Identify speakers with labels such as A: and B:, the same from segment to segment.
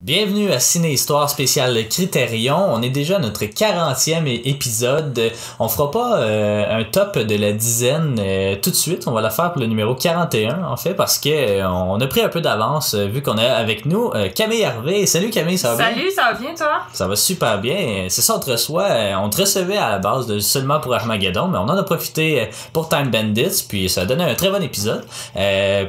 A: Bienvenue à Ciné-Histoire spéciale Criterion. On est déjà à notre 40e épisode. On fera pas un top de la dizaine tout de suite. On va la faire pour le numéro 41 en fait parce que on a pris un peu d'avance vu qu'on a avec nous Camille Hervé. Salut Camille, ça va bien?
B: Salut, ça va bien toi?
A: Ça va super bien. C'est ça, on te reçoit. On te recevait à la base seulement pour Armageddon, mais on en a profité pour Time Bandits, puis ça a donné un très bon épisode.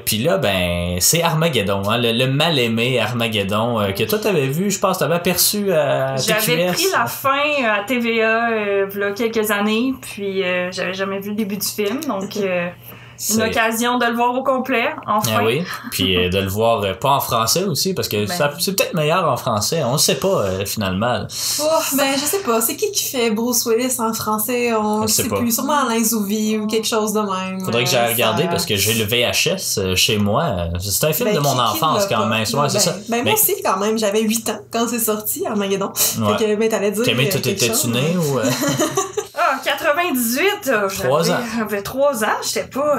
A: Puis là, ben, c'est Armageddon, hein, le mal-aimé Armageddon que toi t'avais vu, je pense, t'avais aperçu à TQS.
B: J'avais pris la fin à TVA il y a quelques années, puis j'avais jamais vu le début du film, donc une occasion de le voir au complet, enfin.
A: Ah oui, puis de le voir pas en français aussi, parce que c'est peut-être meilleur en français, on sait pas finalement.
C: Oh, ben je sais pas, c'est qui fait Bruce Willis en français, on sait plus, sûrement Alain Zouvi ou quelque chose de même.
A: Faudrait que j'aille regarder parce que j'ai le VHS chez moi, c'est un film de mon enfance quand même, c'est ça.
C: Ben moi aussi quand même, j'avais 8 ans quand c'est sorti, Armageddon.
A: Ouais.
C: Fait que ben t'allais dire
A: Camille, toi t'étais-tu né ou...
B: 98,
A: 3 ans.
B: J'avais 3 ans, j'étais pas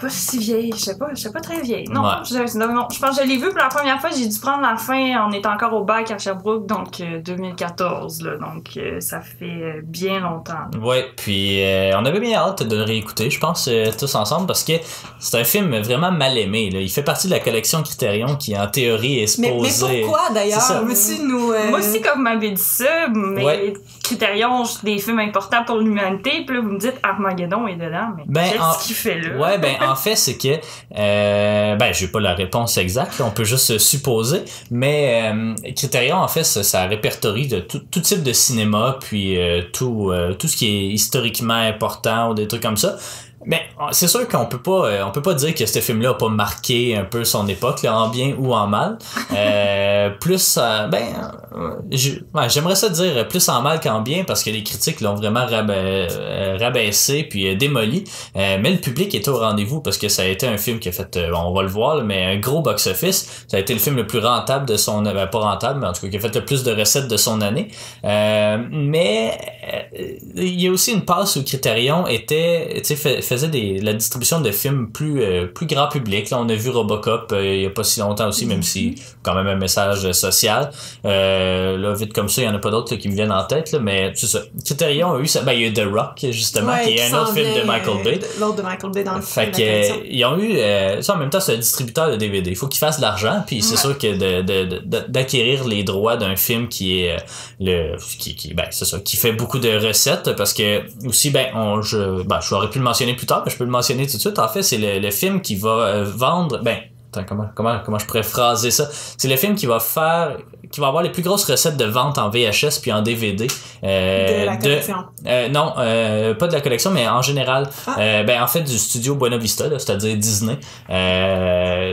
B: si vieille, j'étais pas très vieille. Non,
A: ouais.
B: non, je pense que je l'ai vu pour la première fois, j'ai dû prendre la fin, on est encore au bac à Sherbrooke, donc 2014, là, donc ça fait bien longtemps.
A: Ouais, puis on avait bien hâte de le réécouter, je pense, tous ensemble, parce que c'est un film vraiment mal aimé, là. Il fait partie de la collection Criterion qui, en théorie, est supposée...
C: Mais pourquoi, d'ailleurs? Monsieur nous...
B: Moi aussi, comme vous m'avez dit ça, mais
A: ouais.
B: Criterion, des films importants pour l'humanité, puis là, vous me dites Armageddon est dedans, mais qu'est-ce qu'il fait là?
A: Ouais, ben en fait, c'est que j'ai pas la réponse exacte, là, on peut juste supposer, mais Criterion, en fait, ça répertorie de tout type de cinéma, puis tout ce qui est historiquement important ou des trucs comme ça. Mais c'est sûr qu'on peut pas dire que ce film-là a pas marqué un peu son époque, là, en bien ou en mal. J'aimerais ça dire plus en mal qu'en bien parce que les critiques l'ont vraiment rabaissé puis démoli. Mais le public était au rendez-vous parce que ça a été un film qui a fait, on va le voir, là, mais un gros box-office. Ça a été le film le plus rentable de son, pas rentable, mais en tout cas qui a fait le plus de recettes de son année. Mais il y a aussi une passe où Criterion faisait la distribution de films plus grand public. Là, on a vu Robocop il y a pas si longtemps aussi, même si quand même un message social. Là, vite comme ça, il y en a pas d'autres là, qui me viennent en tête, là, mais c'est ça. Criterion a eu ça. Ben, il y a eu The Rock, justement, qui est un autre film de Michael Bay.
C: L'autre de Michael Bay dans le
A: film. Fait que, ils ont eu ça en même temps, c'est un distributeur de DVD. Il faut qu'il fasse de l'argent, puis c'est sûr que d'acquérir les droits d'un film qui est c'est ça, qui fait beaucoup de recettes, parce que aussi, j'aurais pu le mentionner plus tard, mais je peux le mentionner tout de suite. En fait, c'est le film qui va vendre... comment je pourrais phraser ça? C'est le film qui va avoir les plus grosses recettes de vente en VHS puis en DVD.
C: De la collection.
A: Non, pas de la collection, mais en général. En fait, du studio Buena Vista, là, c'est-à-dire Disney.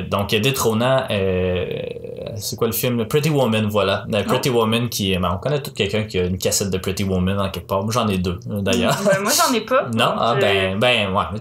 A: Donc, détrônant... c'est quoi le film? Pretty Woman, voilà. Pretty Woman qui... on connaît tout quelqu'un qui a une cassette de Pretty Woman en quelque part. Moi, j'en ai 2, d'ailleurs.
B: Moi, j'en ai pas.
A: Non? Ouais. Mais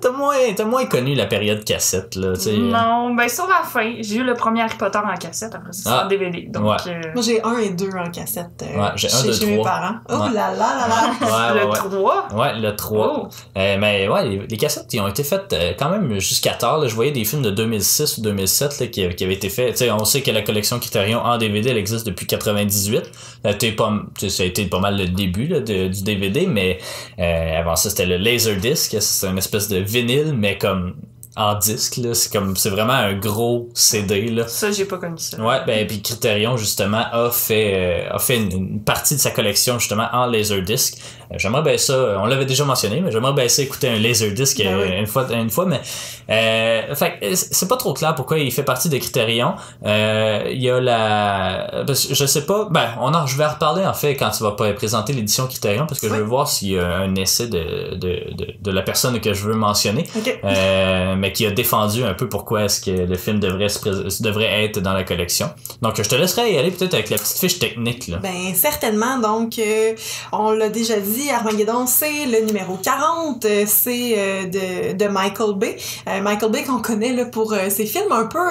A: t'as moins connu la période cassette, là, t'sais.
B: Non, sur la fin, j'ai eu le premier Harry Potter en cassette, après ça, c'est en DVD. Donc,
C: moi, j'ai 1 et 2 en cassette
A: j'ai 1, 2, 3.
C: Chez mes parents. Oh là là!
B: Le 3?
A: Ouais, le 3. Oh. Mais ouais, les cassettes, ils ont été faites quand même jusqu'à tard. Là. Je voyais des films de 2006 ou 2007 là, qui avaient été faits. T'sais, on sait que la collection Criterion en DVD, elle existe depuis 98. Ça a été pas mal le début là, du DVD, mais avant ça, c'était le Laserdisc. C'est une espèce de vinyle, mais comme... en disque, là, c'est vraiment un gros CD, là.
B: Ça, j'ai pas connu ça.
A: Ouais, puis Criterion, justement, a fait une partie de sa collection, justement, en Laserdisc. J'aimerais bien ça, on l'avait déjà mentionné, mais j'aimerais bien ça écouter un Laserdisc une fois, mais fait c'est pas trop clair pourquoi il fait partie de Criterion. Il y a parce que je sais pas, je vais en reparler, en fait, quand tu vas présenter l'édition Criterion, parce que je veux voir s'il y a un essai de la personne que je veux mentionner.
C: Okay.
A: Mais qui a défendu un peu pourquoi est-ce que le film devrait être dans la collection. Donc, je te laisserai y aller peut-être avec la petite fiche technique, là.
C: Certainement. Donc, on l'a déjà dit, Armageddon, c'est le numéro 40. C'est de Michael Bay. Michael Bay qu'on connaît là, pour ses films un peu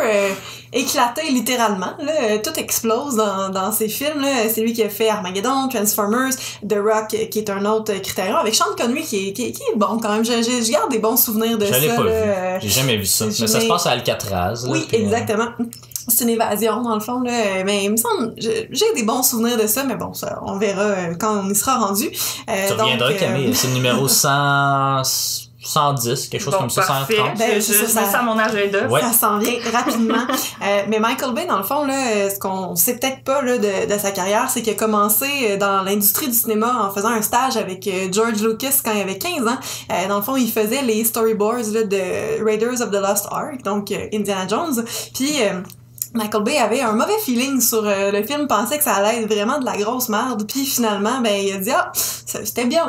C: éclatés littéralement. Là. Tout explose dans ses films. Là. C'est lui qui a fait Armageddon, Transformers, The Rock, qui est un autre Criterion, avec Sean Connery qui est bon quand même. Je garde des bons souvenirs de ça.
A: J'ai jamais vu ça. Mais ça se passe à Alcatraz.
C: Oui, exactement. c'est une évasion, dans le fond, là. Mais il me semble, j'ai des bons souvenirs de ça, mais bon, ça, on verra quand on y sera rendu.
A: Tu reviendras, Camille. C'est le numéro 110, quelque chose comme ça,
B: parfait.
A: 130.
C: Ben,
B: je mets ça à mon agenda.
A: Ouais.
C: Ça s'en vient rapidement. Mais Michael Bay, dans le fond, là, ce qu'on sait peut-être pas là, de sa carrière, c'est qu'il a commencé dans l'industrie du cinéma en faisant un stage avec George Lucas quand il avait 15 ans. Dans le fond, il faisait les storyboards là, de Raiders of the Lost Ark, donc Indiana Jones. Puis Michael Bay avait un mauvais feeling sur le film, pensait que ça allait être vraiment de la grosse merde, puis finalement, ben il a dit c'était bien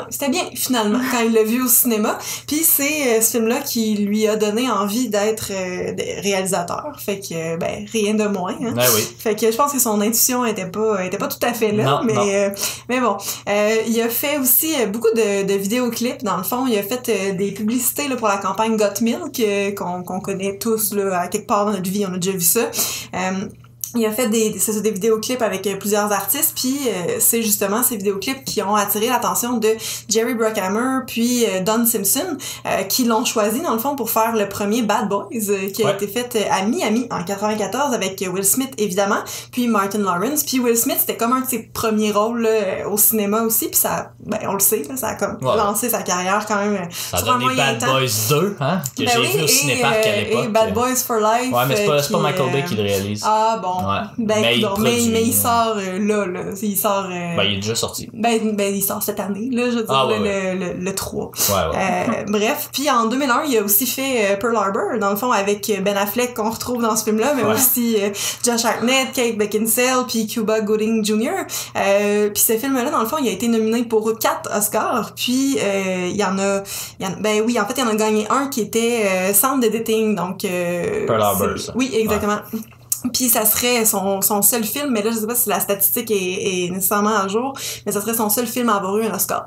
C: finalement quand il l'a vu au cinéma. Puis c'est ce film-là qui lui a donné envie d'être réalisateur, fait que ben rien de moins. Hein?
A: Ben oui.
C: Fait que je pense que son intuition était pas tout à fait là,
A: non.
C: Mais bon, il a fait aussi beaucoup de vidéoclips. Dans le fond, il a fait des publicités là pour la campagne Got Milk qu'on connaît tous là à quelque part dans notre vie, on a déjà vu ça. Il a fait des vidéoclips avec plusieurs artistes, puis c'est justement ces vidéoclips qui ont attiré l'attention de Jerry Bruckheimer puis Don Simpson, qui l'ont choisi dans le fond pour faire le premier Bad Boys, qui a été fait à Miami en 94 avec Will Smith évidemment, puis Martin Lawrence. Puis Will Smith, c'était comme un de ses premiers rôles là, au cinéma aussi, puis ça, ben on le sait, là, ça a comme lancé sa carrière quand même.
A: Ça a donné Bad Boys 2, hein, que j'ai vu au cinéparc à l'époque.
C: Et Bad Boys for Life.
A: Ouais, mais c'est pas Michael Bay qui le réalise.
C: Ah bon.
A: Ouais.
C: Ben,
A: mais
C: il sort là. Il sort.
A: Ben, il est déjà sorti.
C: Ben, il sort cette année, là, je veux dire, le 3.
A: Ouais.
C: Bref. Puis en 2001, il a aussi fait Pearl Harbor, dans le fond, avec Ben Affleck, qu'on retrouve dans ce film-là, mais aussi Josh Hartnett, Kate Beckinsale, puis Cuba Gooding Jr. Puis ce film-là, dans le fond, il a été nominé pour 4 Oscars, puis il y en a, il en a gagné un qui était Sound Editing, donc...
A: Pearl Harbor, ça.
C: Oui, exactement. Ouais. Puis ça serait son seul film, mais là je sais pas si la statistique est nécessairement à jour, mais ça serait son seul film à avoir eu un Oscar.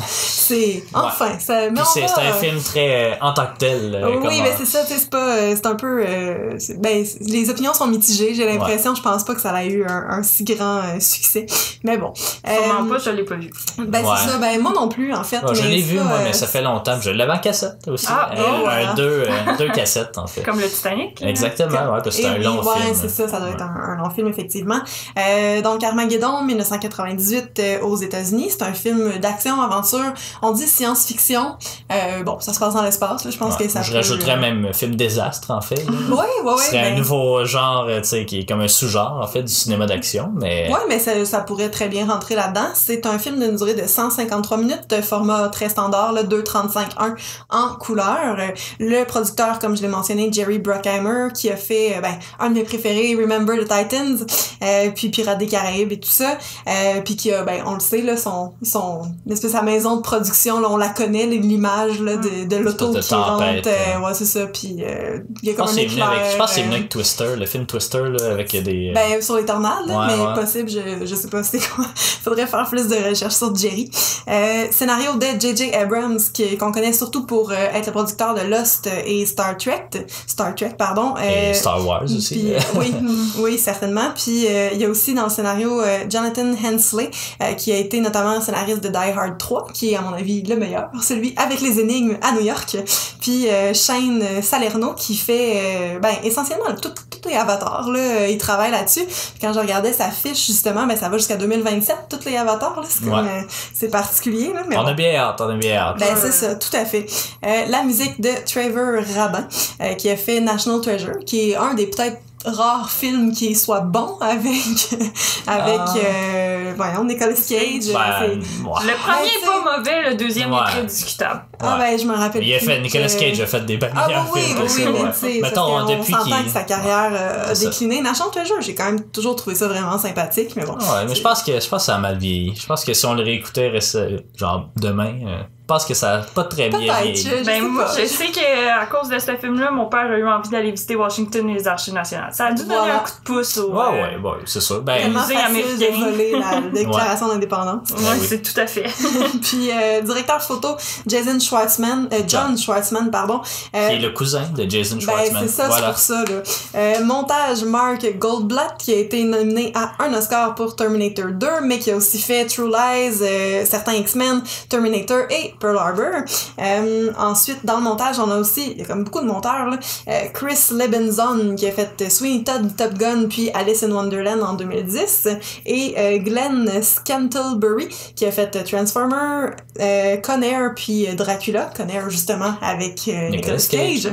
C: C'est enfin ça. Mais
A: c'est un film très en tant que tel.
C: Oui, mais c'est ça, c'est pas, c'est un peu, les opinions sont mitigées. J'ai l'impression, je pense pas que ça a eu un si grand succès. Mais bon.
B: Sûrement pas, je l'ai pas vu.
C: Ben c'est ça, ben moi non plus en fait.
A: Je l'ai vu moi, mais ça fait longtemps. Je l'avais en cassette aussi. Deux cassettes en fait.
B: Comme le Titanic.
A: Exactement, ouais, parce que c'est un long film.
C: C'est ça doit être un long film, effectivement. Donc, Armageddon, 1998, aux États-Unis. C'est un film d'action-aventure. On dit science-fiction. Bon, ça se passe dans l'espace, là. Je pense que ça
A: je rajouterais même film désastre, en fait.
C: Oui.
A: C'est un nouveau genre, tu sais, qui est comme un sous-genre, en fait, du cinéma d'action, mais...
C: Ouais, mais ça pourrait très bien rentrer là-dedans. C'est un film d'une durée de 153 minutes, format très standard, là, 2:35:1 en couleur. Le producteur, comme je l'ai mentionné, Jerry Bruckheimer, qui a fait, un de mes préférés, Remember the Titans, puis Pirates des Caraïbes et tout ça, puis qui a, on le sait, là, son espèce de maison de production, là, on la connaît, l'image, là, de l'auto qui rentre, ouais, c'est ça, puis il y a comme un éclair.
A: Je pense que c'est venu avec Twister, le film Twister, là, avec des...
C: sur les tornades, là, possible, je sais pas c'est quoi. Faudrait faire plus de recherches sur Jerry. Scénario de J.J. Abrams, qu'on connaît surtout pour être le producteur de Lost et Star Trek,
A: et Star Wars aussi.
C: Puis, oui, certainement. Puis il y a aussi dans le scénario Jonathan Hensley, qui a été notamment scénariste de Die Hard 3, qui est à mon avis le meilleur, celui avec les énigmes à New York. Puis Shane Salerno, qui fait essentiellement tous les avatars, là, il travaille là-dessus. Puis quand je regardais sa fiche, justement, ça va jusqu'à 2027, tous les avatars, là, c'est comme c'est particulier, là, mais
A: on a bien hâte.
C: C'est ça, tout à fait. La musique de Trevor Rabin, qui a fait National Treasure, qui est un des peut-être rare film qui soit bon avec Nicolas Cage.
B: Le premier est pas mauvais, le deuxième est très discutable.
C: Je me rappelle.
A: Nicolas Cage a fait des meilleurs films que ça. Mettons, depuis
C: on s'entend que sa carrière a décliné. National Treasure, j'ai quand même toujours trouvé ça vraiment sympathique, mais bon.
A: Ouais, mais je pense que ça a mal vieilli. Je pense que si on le réécoutait genre demain, je pense que ça a pas très bien vieilli.
B: Je sais qu'à cause de ce film-là, mon père a eu envie d'aller visiter Washington et les Archives nationales. Ça a dû donner un coup de pouce au
A: c'est ça.
C: Musée américain de voler la déclaration d'indépendance.
B: C'est tout à fait.
C: Puis directeur photo Jason John Schwartzman, pardon.
A: Qui est le cousin de Jason Schwartzman.
C: C'est ça, voilà. C'est pour ça, là. Montage, Mark Goldblatt, qui a été nominé à un Oscar pour Terminator 2, mais qui a aussi fait True Lies, certains X-Men, Terminator et Pearl Harbor. Ensuite, dans le montage, on a aussi, il y a comme beaucoup de monteurs, là, Chris Lebenson, qui a fait Sweeney Todd, Top Gun, puis Alice in Wonderland en 2010, et Glenn Scantlebury, qui a fait Transformer, Con Air, puis Dracula. Con Air, justement, avec Nicolas Cage.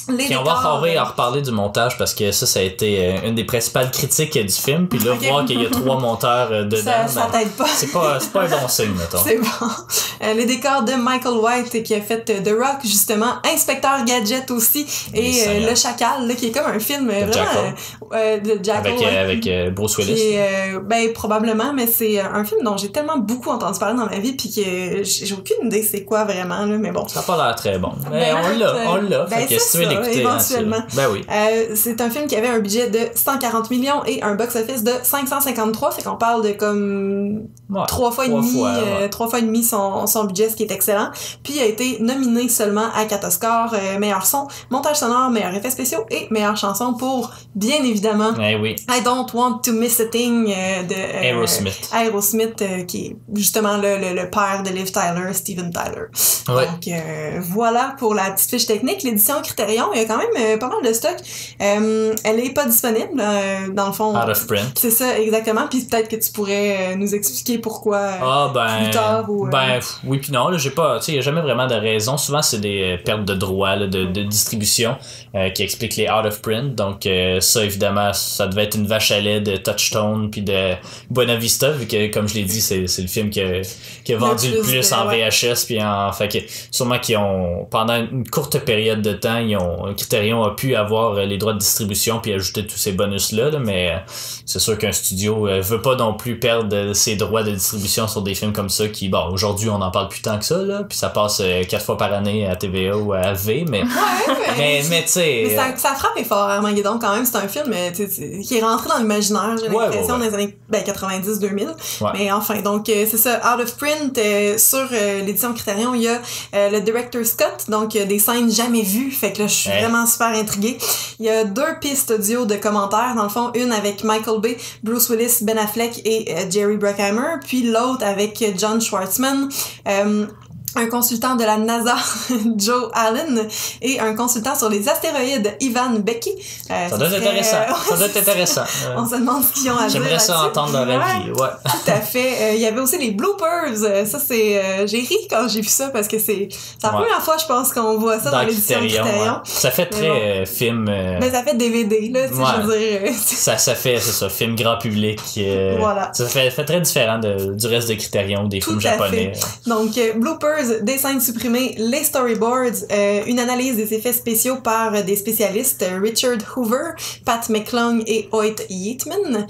A: Puis on va en reparler du montage parce que ça a été une des principales critiques du film. Puis là, voir qu'il y a 3 monteurs dedans,
C: ça t'aide pas.
A: C'est pas un bon signe, mettons.
C: C'est bon. Les décors de Michael White qui a fait The Rock, justement, Inspecteur Gadget aussi, et Le Chacal, là, qui est comme un film vraiment de Jackal.
A: Avec Bruce Willis.
C: Ben, probablement, mais c'est un film dont j'ai tellement beaucoup entendu parler dans ma vie, puis que j'ai aucune idée c'est quoi vraiment, là, mais bon.
A: Ça n'a pas l'air très bon. Mais on l'a.
C: Ben,
A: fait que si tu veux l'écouter,
C: éventuellement.
A: Ben oui.
C: C'est un film qui avait un budget de 140 millions et un box-office de 553, fait qu'on parle de comme 3 fois et demi son budget, ce qui est excellent. Puis il a été nominé seulement à 4 Oscars, meilleur son, montage sonore, meilleurs effets spéciaux et meilleure chanson pour, bien évidemment,
A: oui.
C: I Don't Want to Miss a Thing de Aerosmith, qui est justement le père de Liv Tyler, Steven Tyler.
A: Ouais.
C: Donc voilà pour la petite fiche technique. L'édition Criterion, il y a quand même pas mal de stock. Elle est pas disponible, dans le fond.
A: Out of print.
C: C'est ça, exactement. Puis peut-être que tu pourrais nous expliquer pourquoi plus tard.
A: Oui puis non, là, j'ai pas, tu sais, il y a jamais vraiment de raison. Souvent, c'est des pertes de droits, là, de distribution qui expliquent les out of print. Donc ça, évidemment, ça devait être une vache à lait de Touchstone puis de Buena Vista, vu que, comme je l'ai dit, c'est le film qui a vendu le plus en VHS. Puis fait que sûrement qu'ils ont, pendant une courte période de temps, Criterion a pu avoir les droits de distribution puis ajouter tous ces bonus-là, mais c'est sûr qu'un studio veut pas non plus perdre ses droits de distribution sur des films comme ça qui, bon, aujourd'hui, on en parle plus tant que ça, là, puis ça passe 4 fois par année à TVA ou à AV, mais... mais tu sais...
C: Mais ça frappe fort, Armageddon, quand même. C'est un film qui est rentré dans l'imaginaire, j'ai l'impression, dans les années 90-2000. Ouais. Mais enfin, donc, c'est ça. Out of print, sur l'édition Criterion, il y a le Director's Cut, donc des scènes jamais vues, fait que là, je suis vraiment super intriguée. Il y a 2 pistes audio de commentaires, dans le fond, une avec Michael Bay, Bruce Willis, Ben Affleck et Jerry Bruckheimer, puis l'autre avec John Schwartzman, un consultant de la NASA, Joe Allen, et un consultant sur les astéroïdes, Ivan Becky.
A: Ça doit être intéressant.
C: On se demande ce qu'ils ont à dire.
A: J'aimerais ça entendre dans la vie, ouais.
C: Tout à fait. Il y avait aussi les bloopers. Ça, c'est... j'ai ri quand j'ai vu ça, parce que c'est la première fois, je pense, qu'on voit ça dans l'édition Criterion.
A: Ça fait très film...
C: Mais ça fait DVD, là, tu sais, je veux dire...
A: ça fait, c'est ça, film grand public.
C: Voilà.
A: Ça fait très différent du reste de Criterion, des films japonais.
C: Donc, bloopers, des scènes supprimées, les storyboards, une analyse des effets spéciaux par des spécialistes, Richard Hoover, Pat McClung et Hoyt Yeatman.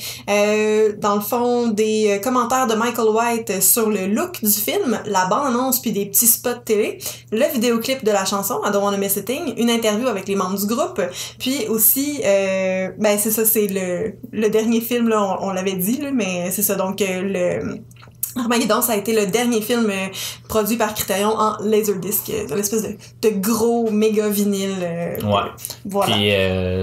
C: Dans le fond, des commentaires de Michael White sur le look du film, la bande-annonce puis des petits spots télé, le vidéoclip de la chanson I Don't Want to Miss a Thing, une interview avec les membres du groupe, puis aussi, c'est ça, c'est le dernier film, là, on l'avait dit, là, mais c'est ça, donc Armageddon, ça a été le dernier film produit par Criterion en Laserdisc, l'espèce de gros méga vinyle.
A: Voilà. Puis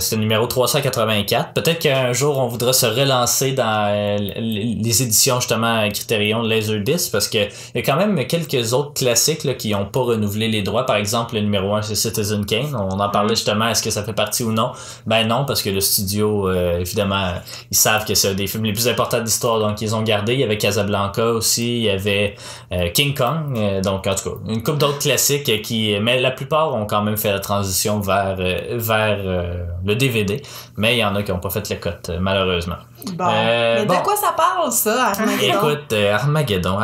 A: c'est le numéro 384. Peut-être qu'un jour on voudra se relancer dans les éditions justement Criterion Laserdisc, parce que il y a quand même quelques autres classiques là, qui n'ont pas renouvelé les droits. Par exemple, le numéro 1 c'est Citizen Kane. On en parlait justement, est-ce que ça fait partie ou non? Ben non, parce que le studio, évidemment, ils savent que c'est un des films les plus importants de l'histoire, donc ils ont gardé. Il y avait Casablanca aussi, il y avait King Kong, donc en tout cas une couple d'autres classiques mais la plupart ont quand même fait la transition vers le DVD, mais il y en a qui n'ont pas fait le cut malheureusement.
C: Mais de quoi ça parle, ça, Armageddon?
A: Écoute, Armageddon.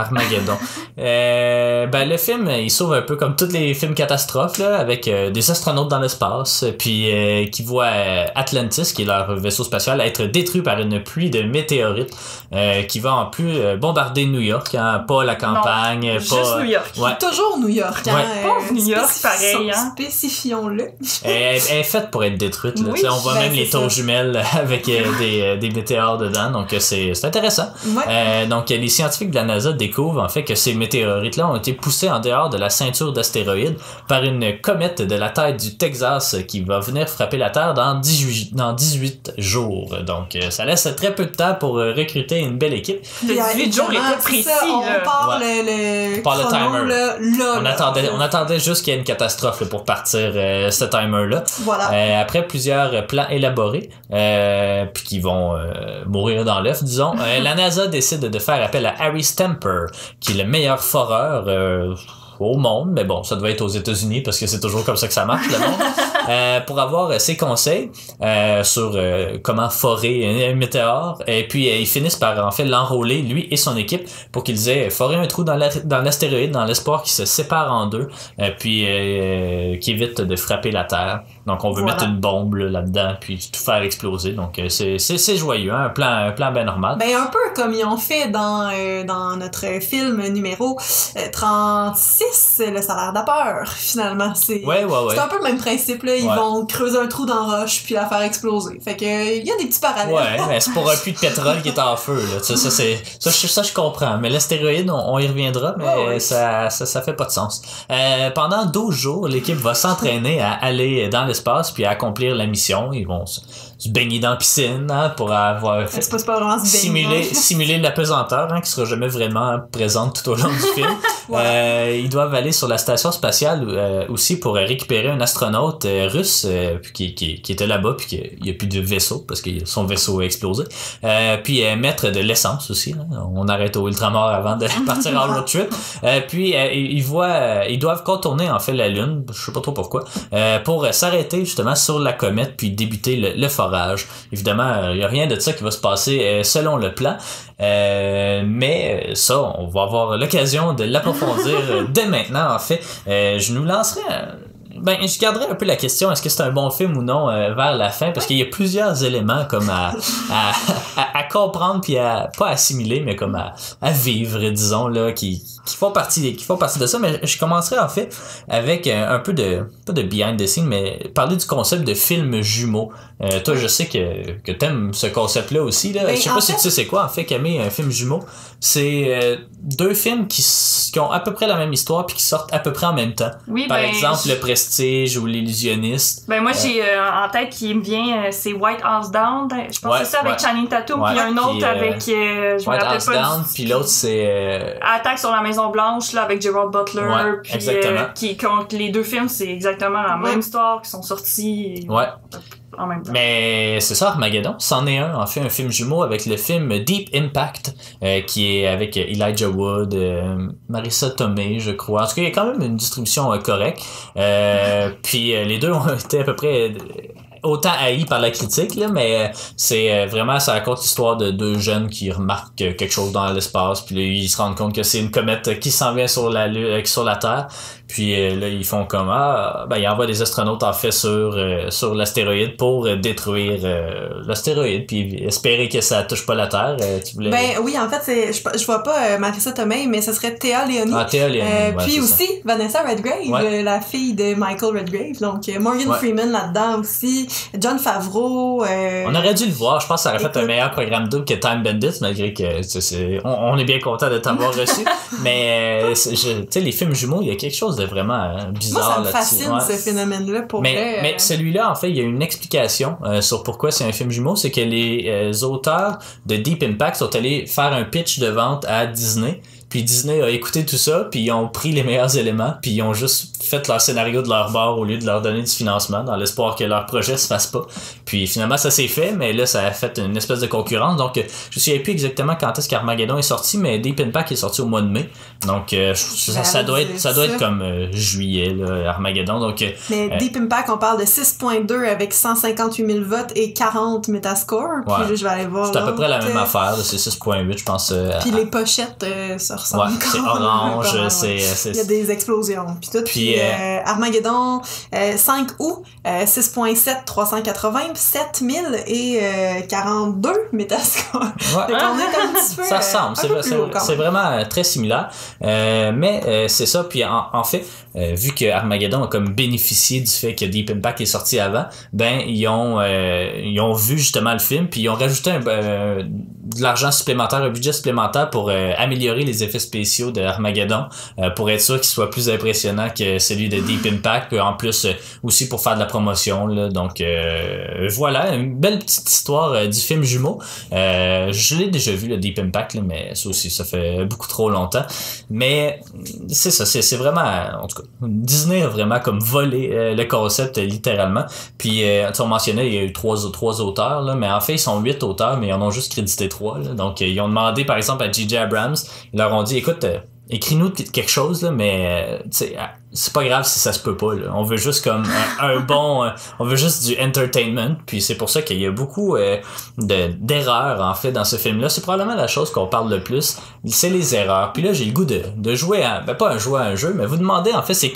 A: Le film, il sauve un peu comme tous les films catastrophes, là, avec des astronautes dans l'espace, puis qui voient Atlantis, qui est leur vaisseau spatial, être détruit par une pluie de météorites qui va en plus bombarder New York, hein, pas la campagne,
B: non, juste New York.
C: Ouais. Toujours New York. Hein,
B: pauvre New York, pareil. Hein.
C: Spécifions-le.
A: Elle est faite pour être détruite. Là.
C: Oui,
A: on voit même les taux jumelles avec des météores météores dedans, donc c'est intéressant.
C: Ouais.
A: Donc les scientifiques de la NASA découvrent en fait que ces météorites-là ont été poussés en dehors de la ceinture d'astéroïdes par une comète de la taille du Texas qui va venir frapper la Terre dans 18 jours. Donc ça laisse très peu de temps pour recruter une belle équipe.
B: Le 18 jours était précis.
C: Ça, on part
A: Ouais.
C: le
A: Part le
C: chrono,
A: timer.
C: là,
A: On attendait juste qu'il y ait une catastrophe là, pour partir ce timer-là.
C: Voilà.
A: Après plusieurs plans élaborés, puis qui vont mourir dans l'œuf, disons, la NASA décide de faire appel à Harry Stamper, qui est le meilleur foreur au monde, mais bon, ça doit être aux États-Unis parce que c'est toujours comme ça que ça marche, le monde, pour avoir ses conseils sur comment forer un météore. Et puis ils finissent par en fait l'enrôler, lui et son équipe, pour qu'ils aient foré un trou dans l'astéroïde dans l'espoir qu'il se sépare en deux, puis qu'il évite de frapper la Terre. Donc on veut mettre une bombe là-dedans puis tout faire exploser. Donc c'est joyeux, hein? un plan bien normal.
C: Ben un peu comme ils ont fait dans notre film numéro 36, le salaire de la peur, finalement. C'est un peu le même principe, là. Ils vont creuser un trou dans la roche puis la faire exploser. Fait que il y a des petits parallèles.
A: Ouais, mais c'est pour un puits de pétrole qui est en feu, là. Ça je comprends. Mais l'astéroïde, on y reviendra, mais ça fait pas de sens. Pendant 12 jours, l'équipe va s'entraîner à aller dans l'espace puis à accomplir la mission. Ils vont se baigner dans la piscine, hein, pour avoir simuler la pesanteur, hein, qui sera jamais vraiment présente tout au long du film. Ils doivent aller sur la station spatiale aussi pour récupérer un astronaute russe qui était là-bas puis qu'il n'y a plus de vaisseau parce que son vaisseau a explosé. Puis mettre de l'essence aussi, hein. On arrête au ultramar avant de partir en road trip. Puis ils doivent contourner en fait la Lune, je sais pas trop pourquoi, pour s'arrêter justement sur la comète puis débuter le forage. Évidemment, il n'y a rien de ça qui va se passer selon le plan, mais ça, on va avoir l'occasion de l'approfondir dès maintenant. En fait, je nous lancerai... je garderai un peu la question, est-ce que c'est un bon film ou non vers la fin, parce qu'il y a plusieurs éléments comme à comprendre puis à pas assimiler, mais comme à vivre, disons, là, qui font partie de ça. Mais je commencerai en fait avec un peu pas de behind the scenes, mais parler du concept de film jumeau. Toi, je sais que t'aimes ce concept-là aussi, là. Je sais pas si tu sais c'est quoi en fait, Camille, un film jumeau. C'est deux films qui ont à peu près la même histoire puis qui sortent à peu près en même temps.
B: Oui,
A: par exemple, Le Prestige ou L'Illusionniste.
B: Moi, j'ai en tête qui me vient, c'est White House Down. Je pense que c'est ça avec Channing Tatum, puis un autre avec, je me rappelle
A: House
B: pas.
A: Down, puis l'autre c'est
B: Attaque sur la Maison Blanche, là, avec Gerard Butler. Puis les deux films, c'est exactement la même histoire qui sont sortis. En même temps.
A: Mais c'est ça, Armageddon. C'en est un fait, un film jumeau avec le film Deep Impact, qui est avec Elijah Wood, Marissa Tomei, je crois. En tout cas, il y a quand même une distribution correcte. Puis les deux ont été à peu près autant haïs par la critique, là, mais c'est vraiment, ça raconte l'histoire de deux jeunes qui remarquent quelque chose dans l'espace, puis là, ils se rendent compte que c'est une comète qui s'en vient sur la Terre. Puis là, ils font comme ils envoient des astronautes en fait sur l'astéroïde pour détruire l'astéroïde puis espérer que ça touche pas la Terre. Tu voulais...
C: oui, en fait, je vois pas Marissa Tomei, mais ce serait Téa Leoni.
A: Téa Leoni.
C: Puis aussi ça. Vanessa Redgrave, la fille de Michael Redgrave. Donc Morgan Freeman là-dedans aussi, Jon Favreau.
A: On aurait dû le voir. Je pense que ça aurait fait un meilleur programme double que Time Bandits, malgré que on est bien content de t'avoir reçu. Mais tu sais, les films jumeaux, il y a quelque chose de vraiment bizarre
C: là-dessus. Moi, ça me fascine ce phénomène-là pour vrai.
A: Mais celui-là, en fait, il y a une explication sur pourquoi c'est un film jumeau. C'est que les auteurs de Deep Impact sont allés faire un pitch de vente à Disney. Puis Disney a écouté tout ça, puis ils ont pris les meilleurs éléments, puis ils ont juste fait leur scénario de leur bord au lieu de leur donner du financement, dans l'espoir que leur projet se fasse pas. Puis finalement, ça s'est fait, mais là, ça a fait une espèce de concurrence. Donc, je ne sais plus exactement quand est-ce qu'Armageddon est sorti, mais Deep Impact est sorti au mois de mai. Donc, ça doit être comme juillet, là, Armageddon. Donc,
C: mais Deep Impact, on parle de 6.2 avec 158 000 votes et 40 Metascore. Puis là, je vais aller voir.
A: C'est à peu près la même affaire, c'est 6.8, je pense.
C: Puis les pochettes sortent ressemble.
A: Ouais, c'est orange,
C: il y a des explosions, puis tout. Puis Armageddon, 5 août, 6.7, 380, 7000 et 42 Metascore.
A: Ouais.
C: Donc on est un petit peu...
A: Ça ressemble, c'est vraiment très similaire. Mais c'est ça, puis en fait, vu que Armageddon a comme bénéficié du fait que Deep Impact est sorti avant, ben ils ont vu justement le film, puis ils ont rajouté de l'argent supplémentaire, un budget supplémentaire pour améliorer les effets spéciaux de Armageddon, pour être sûr qu'il soit plus impressionnant que celui de Deep Impact, puis en plus aussi pour faire de la promotion là. Donc voilà, une belle petite histoire du film jumeau. Je l'ai déjà vu le Deep Impact là, mais ça aussi ça fait beaucoup trop longtemps. Mais c'est ça, c'est vraiment, en tout cas, Disney a vraiment comme volé le concept littéralement. Puis on mentionnait il y a eu trois auteurs là, mais en fait ils sont 8 auteurs, mais ils en ont juste crédité 3 là. Donc ils ont demandé par exemple à J.J. Abrams, ils leur ont dit écoute, écris-nous quelque chose là, mais tu sais, c'est pas grave si ça se peut pas là. On veut juste comme un bon on veut juste du entertainment, puis c'est pour ça qu'il y a beaucoup d'erreurs en fait dans ce film là. C'est probablement la chose qu'on parle le plus, c'est les erreurs. Puis là j'ai le goût de jouer à, pas jouer à un jeu, mais vous demander en fait c'est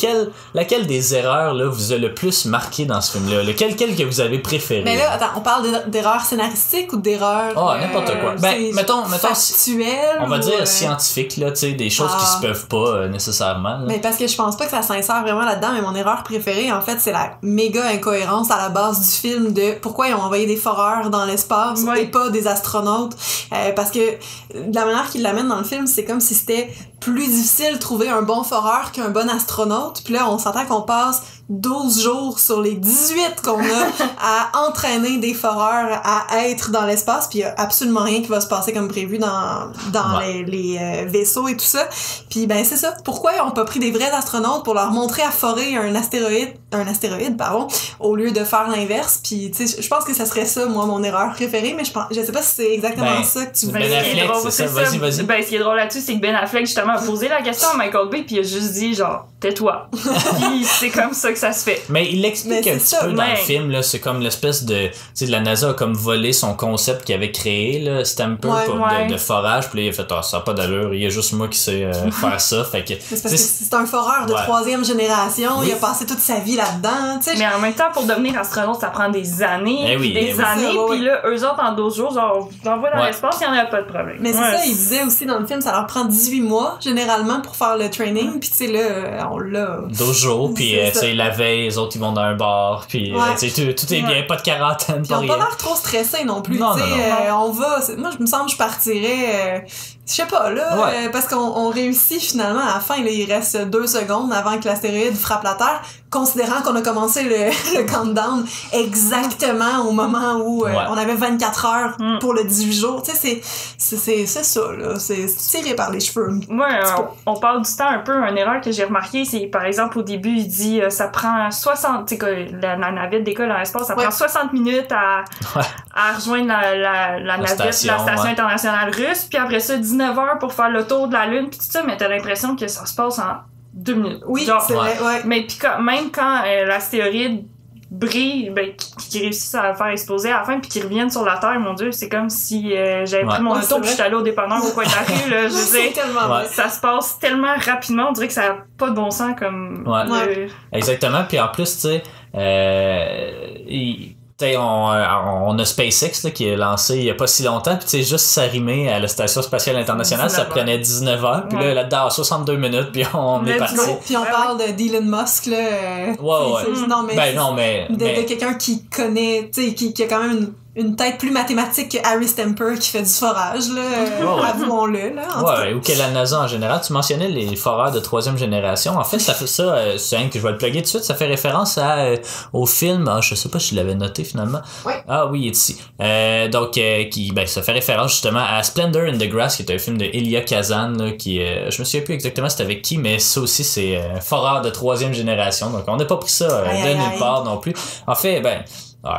A: laquelle des erreurs là vous a le plus marqué dans ce film là, lequel que vous avez préféré.
C: Mais là attends, on parle d'erreurs scénaristiques ou d'erreurs
A: n'importe quoi. Ben mettons
C: factuelles,
A: on va dire scientifiques là, tu sais, des choses qui se peuvent pas nécessairement là.
C: Mais parce que je pense pas que ça s'insère vraiment là-dedans, mais mon erreur préférée en fait c'est la méga incohérence à la base du film de pourquoi ils ont envoyé des foreurs dans l'espace et pas des astronautes, parce que de la manière qu'ils l'amènent dans le film c'est comme si c'était plus difficile de trouver un bon foreur qu'un bon astronaute, puis là on s'entend qu'on passe 12 jours sur les 18 qu'on a à entraîner des foreurs à être dans l'espace, puis il y a absolument rien qui va se passer comme prévu dans les vaisseaux et tout ça. Puis ben c'est ça, pourquoi ils ont pas pris des vrais astronautes pour leur montrer à forer un astéroïde au lieu de faire l'inverse. Puis tu sais, je pense que ça serait ça moi mon erreur préférée, mais je sais pas si c'est exactement ça que tu veux.
A: Ben Affleck, c'est ça, vas-y.
B: Ben ce qui est drôle là-dessus c'est que Ben Affleck justement a posé la question à Michael Bay, puis il a juste dit genre tais-toi. Puis c'est comme ça que ça se fait.
A: Mais il l'explique un petit peu dans le film là, c'est comme l'espèce de, tu sais, de la NASA a comme volé son concept qu'il avait créé là, Stamper de forage, puis là il a fait ça a pas d'allure, il y a juste moi qui sais faire ça, fait que
C: c'est parce que c'est un foreur de 3e génération, il a passé toute sa vie là-dedans, tu sais.
B: Mais en même temps pour devenir astronaute ça prend des années, des années, puis là eux autres en 12 jours genre on l'envoie dans l'espace, il y en a pas de problème.
C: Mais c'est ça, il disait aussi dans le film ça leur prend 18 mois généralement pour faire le training, puis tu sais là on l'a
A: 12 jours, puis tu sais la veille les autres ils vont dans un bar, puis tu sais tout est bien, pas de quarantaine,
C: puis ils ont pas l'air trop stressés non plus.
A: Non.
C: On va, moi je me semble je partirais je sais pas là, parce qu'on réussit finalement à la fin là, il reste 2 secondes avant que l'astéroïde frappe la Terre, considérant qu'on a commencé le countdown exactement au moment où on avait 24 heures pour le 18 jours, tu sais c'est ça là, c'est tiré par les cheveux.
B: On parle du temps un peu, une erreur que j'ai remarqué c'est par exemple au début il dit ça prend 60, tu sais la navette décolle dans l'espace, ça prend 60 minutes à rejoindre la navette, la station internationale russe, puis après ça 19 heures pour faire le tour de la Lune, puis tout ça, mais t'as l'impression que ça se passe en 2 minutes.
C: Oui, genre, c'est vrai,
B: mais puis même quand l'astéroïde brille, qui réussissent à le faire exploser à la fin, puis qu'ils reviennent sur la Terre, mon Dieu, c'est comme si j'avais pris mon auto puis j'étais allée au dépanneur au coin de la rue, là, je sais, ça se passe tellement rapidement, on dirait que ça n'a pas de bon sens comme...
A: Exactement, puis en plus, tu sais, on a SpaceX là, qui est lancé il y a pas si longtemps, puis tu sais juste s'arrimer à la station spatiale internationale ça prenait 19 heures, puis là-dedans 62 minutes puis on est parti.
C: Puis on parle d'Elon Musk là, de quelqu'un qui connaît, tu sais, qui a quand même une tête plus mathématique que Harry Stamper qui fait du forage, là, avouons-le, là.
A: Ou que la NASA en général. Tu mentionnais les foreurs de 3e génération. En fait, ça fait ça, c'est un que je vais le plugger tout de suite, ça fait référence au film, je sais pas si je l'avais noté finalement. Ah oui, il est ici. Ça fait référence justement à Splendor in the Grass, qui est un film de Elia Kazan, là, qui je me souviens plus exactement c'était avec qui, mais ça aussi c'est foreur de 3e génération. Donc on n'a pas pris ça de nulle part non plus. En fait,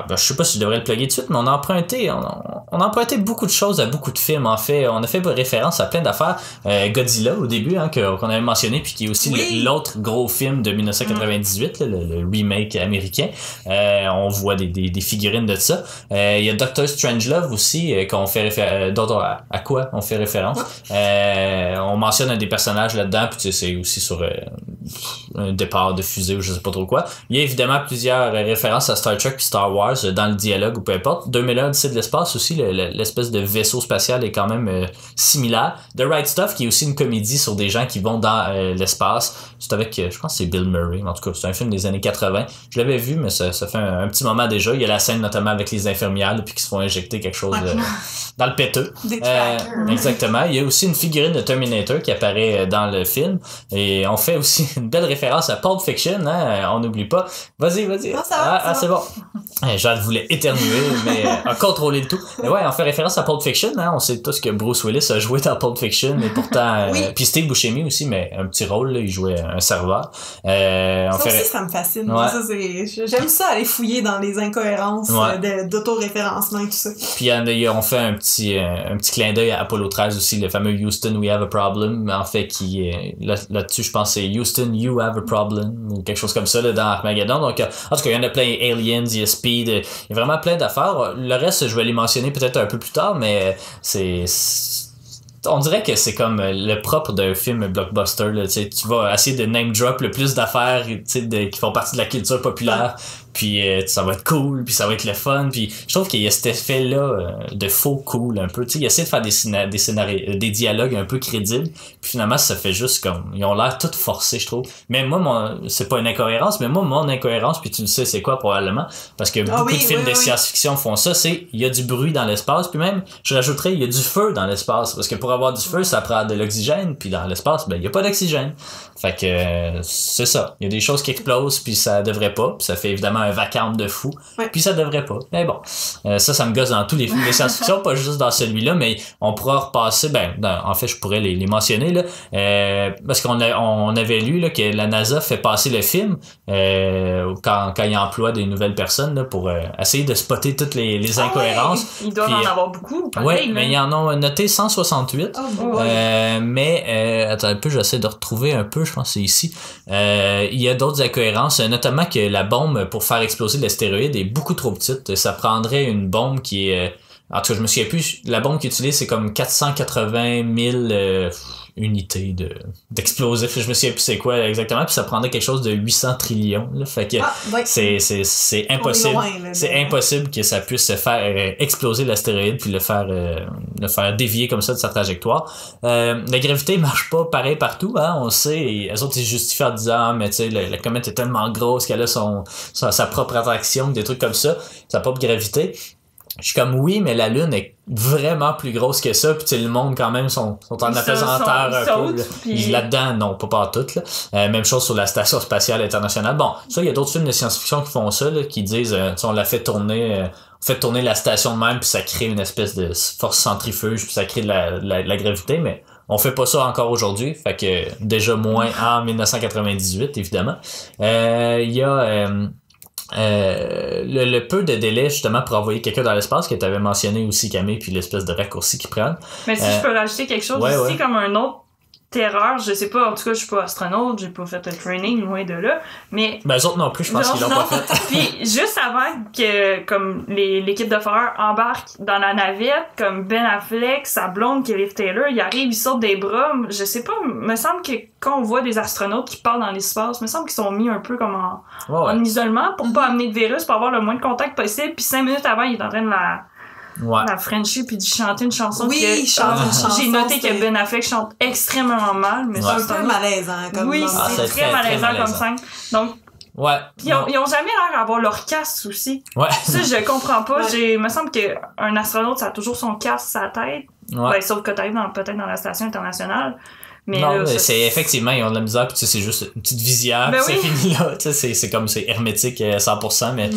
A: je sais pas si je devrais le plugger tout de suite, mais on a emprunté beaucoup de choses à beaucoup de films. En fait, on a fait référence à plein d'affaires. Godzilla au début, hein, qu'on avait mentionné, puis qui est aussi l'autre gros film de 1998, là, le remake américain. On voit des figurines de ça. Il y a Doctor Strangelove aussi, qu'on fait à quoi on fait référence. On mentionne un des personnages là-dedans, puis c'est aussi sur un départ de fusée ou je sais pas trop quoi. Il y a évidemment plusieurs références à Star Trek puis Star Wars dans le dialogue ou peu importe. 2001 Odyssée de l'espace aussi, l'espèce de vaisseau spatial est quand même similaire. The Right Stuff qui est aussi une comédie sur des gens qui vont dans l'espace. C'est avec, je pense que c'est Bill Murray, mais en tout cas c'est un film des années 80. Je l'avais vu mais ça fait un petit moment déjà. Il y a la scène notamment avec les infirmières puis qui se font injecter quelque chose dans le péteux. Exactement. Il y a aussi une figurine de Terminator qui apparaît dans le film et on fait aussi une belle référence à Pulp Fiction, hein, on n'oublie pas. Vas-y.
C: Non, ça va,
A: c'est bon. Jeanne voulait éternuer, mais a contrôlé le tout. Mais ouais, on fait référence à Pulp Fiction, hein. On sait tous que Bruce Willis a joué dans Pulp Fiction, mais pourtant, puis Steve Buscemi aussi, mais un petit rôle, là, il jouait un serveur.
C: Ça me fascine.
A: Ouais.
C: Ça, j'aime ça, aller fouiller dans les incohérences d'autoréférencement et tout ça.
A: Puis on fait un petit clin d'œil à Apollo 13 aussi, le fameux Houston, we have a problem, en fait, qui là-dessus, je pense c'est Houston, you have a problem, ou quelque chose comme ça, là, dans Armageddon. Donc, en tout cas, il y en a plein, Aliens, il y a Speed, il y a vraiment plein d'affaires. Le reste, je vais les mentionner peut-être un peu plus tard, mais on dirait que c'est comme le propre d'un film blockbuster, là, tu vas essayer de name drop le plus d'affaires qui font partie de la culture populaire, puis ça va être cool, puis ça va être le fun, puis je trouve qu'il y a cet effet-là de faux cool un peu, tu sais, il essaie de faire des scénarios, des dialogues un peu crédibles, puis finalement ça fait juste comme, ils ont l'air tout forcés, je trouve. Mais moi, c'est pas une incohérence, mais moi, mon incohérence, puis tu le sais c'est quoi probablement, parce que beaucoup de films de science-fiction font ça, c'est, il y a du bruit dans l'espace, puis même, je rajouterais, il y a du feu dans l'espace, parce que pour avoir du feu, ça prend de l'oxygène, puis dans l'espace, il y a pas d'oxygène. Fait que c'est ça. Il y a des choses qui explosent, puis ça devrait pas, puis ça fait évidemment un vacarme de fou, puis ça devrait pas. Mais bon, ça me gosse dans tous les films de science-fiction, pas juste dans celui-là, mais on pourra repasser, en fait, je pourrais les mentionner, là, parce qu'on avait lu là, que la NASA fait passer le film quand il emploie des nouvelles personnes là, pour essayer de spotter toutes les incohérences.
B: Il doit en avoir beaucoup.
A: Oui, mais ils en ont noté 168. Mais attends un peu, j'essaie de retrouver un peu, je pense que c'est ici. Il y a d'autres incohérences, notamment que la bombe pour faire exploser l'astéroïde est beaucoup trop petite. Ça prendrait une bombe qui est... en tout cas, je me souviens plus, la bombe qu'ils utilisent, c'est comme 480 000 unités d'explosifs. Je me souviens plus c'est quoi exactement, puis ça prendrait quelque chose de 800 trillions. Là. Fait que c'est impossible. Loin, c'est impossible que ça puisse se faire exploser l'astéroïde puis le faire dévier comme ça de sa trajectoire. La gravité marche pas pareil partout, hein, on sait. Et elles autres, ils justifient en disant mais tu sais, la comète est tellement grosse qu'elle a sa propre attraction, des trucs comme ça, sa propre gravité. Je suis comme oui, mais la Lune est vraiment plus grosse que ça, puis le monde quand même sont en apesanteur un peu. Là-dedans, non, pas toutes. Là. Même chose sur la Station Spatiale Internationale. Bon, ça, il y a d'autres films de science-fiction qui font ça, là, qui disent on l'a fait tourner la station de même, puis ça crée une espèce de force centrifuge, puis ça crée de la gravité, mais on fait pas ça encore aujourd'hui, fait que déjà moins en 1998, évidemment. Il y a... le peu de délai justement pour envoyer quelqu'un dans l'espace que tu avais mentionné aussi Camille, puis l'espèce de raccourci qu'ils prennent.
B: Mais si je peux rajouter quelque chose aussi comme un autre terreur, je sais pas, en tout cas je suis pas astronaute, j'ai pas fait le training loin de là, mais
A: eux autres non plus, je pense qu'ils l'ont pas fait.
B: Puis juste avant que comme l'équipe de Farrer embarque dans la navette, comme Ben Affleck, sa blonde qui est Liv Taylor, il arrive, il sort des bras, je sais pas, me semble que quand on voit des astronautes qui partent dans l'espace, me semble qu'ils sont mis un peu comme en isolement pour pas amener de virus, pour avoir le moins de contact possible, puis 5 minutes avant, il est en train de la Frenchie puis de chanter une chanson.
C: Il chante une chanson.
B: J'ai noté que Ben Affleck chante extrêmement mal, mais
C: c'est un peu malaisant comme
B: c'est très malaisant comme scène. Donc ils ont jamais l'air d'avoir leur casque aussi. Ça je comprends pas. Il me semble qu'un astronaute ça a toujours son casque sur sa tête. Sauf que peut-être dans la station internationale. Mais
A: non,
B: là,
A: c'est effectivement, ils ont de la misère, puis c'est juste une petite visière,
B: ben
A: c'est fini là. C'est comme c'est hermétique 100%, mais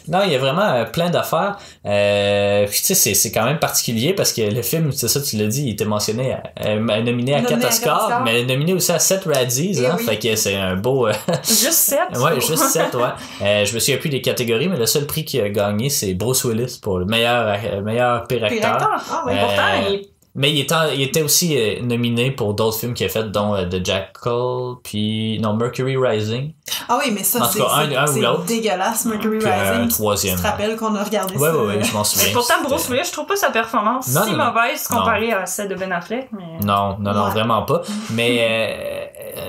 A: non, il y a vraiment plein d'affaires. Puis tu sais, c'est quand même particulier parce que le film, c'est ça, tu l'as dit, il était mentionné, nominé à 4 Oscars, mais nominé aussi à 7 Razzies, hein, fait que c'est un beau.
B: Juste 7?
A: Ouais, juste 7, ouais. Je me souviens plus des catégories, mais le seul prix qui a gagné, c'est Bruce Willis pour le meilleur pire acteur.
B: Ah oui, pourtant,
A: mais il était aussi nominé pour d'autres films qu'il a fait, dont The Jackal, puis Mercury Rising.
C: Ah oui, mais ça,
A: en tout cas, un ou l'autre.
C: Dégueulasse, Mercury Rising.
A: Un troisième.
C: Tu te rappelles qu'on a regardé
A: ça?
C: Oui,
A: je m'en souviens.
B: Mais pourtant, Bruce Willis, je trouve pas sa performance si mauvaise comparée à celle de Ben Affleck. Mais...
A: Non, vraiment pas.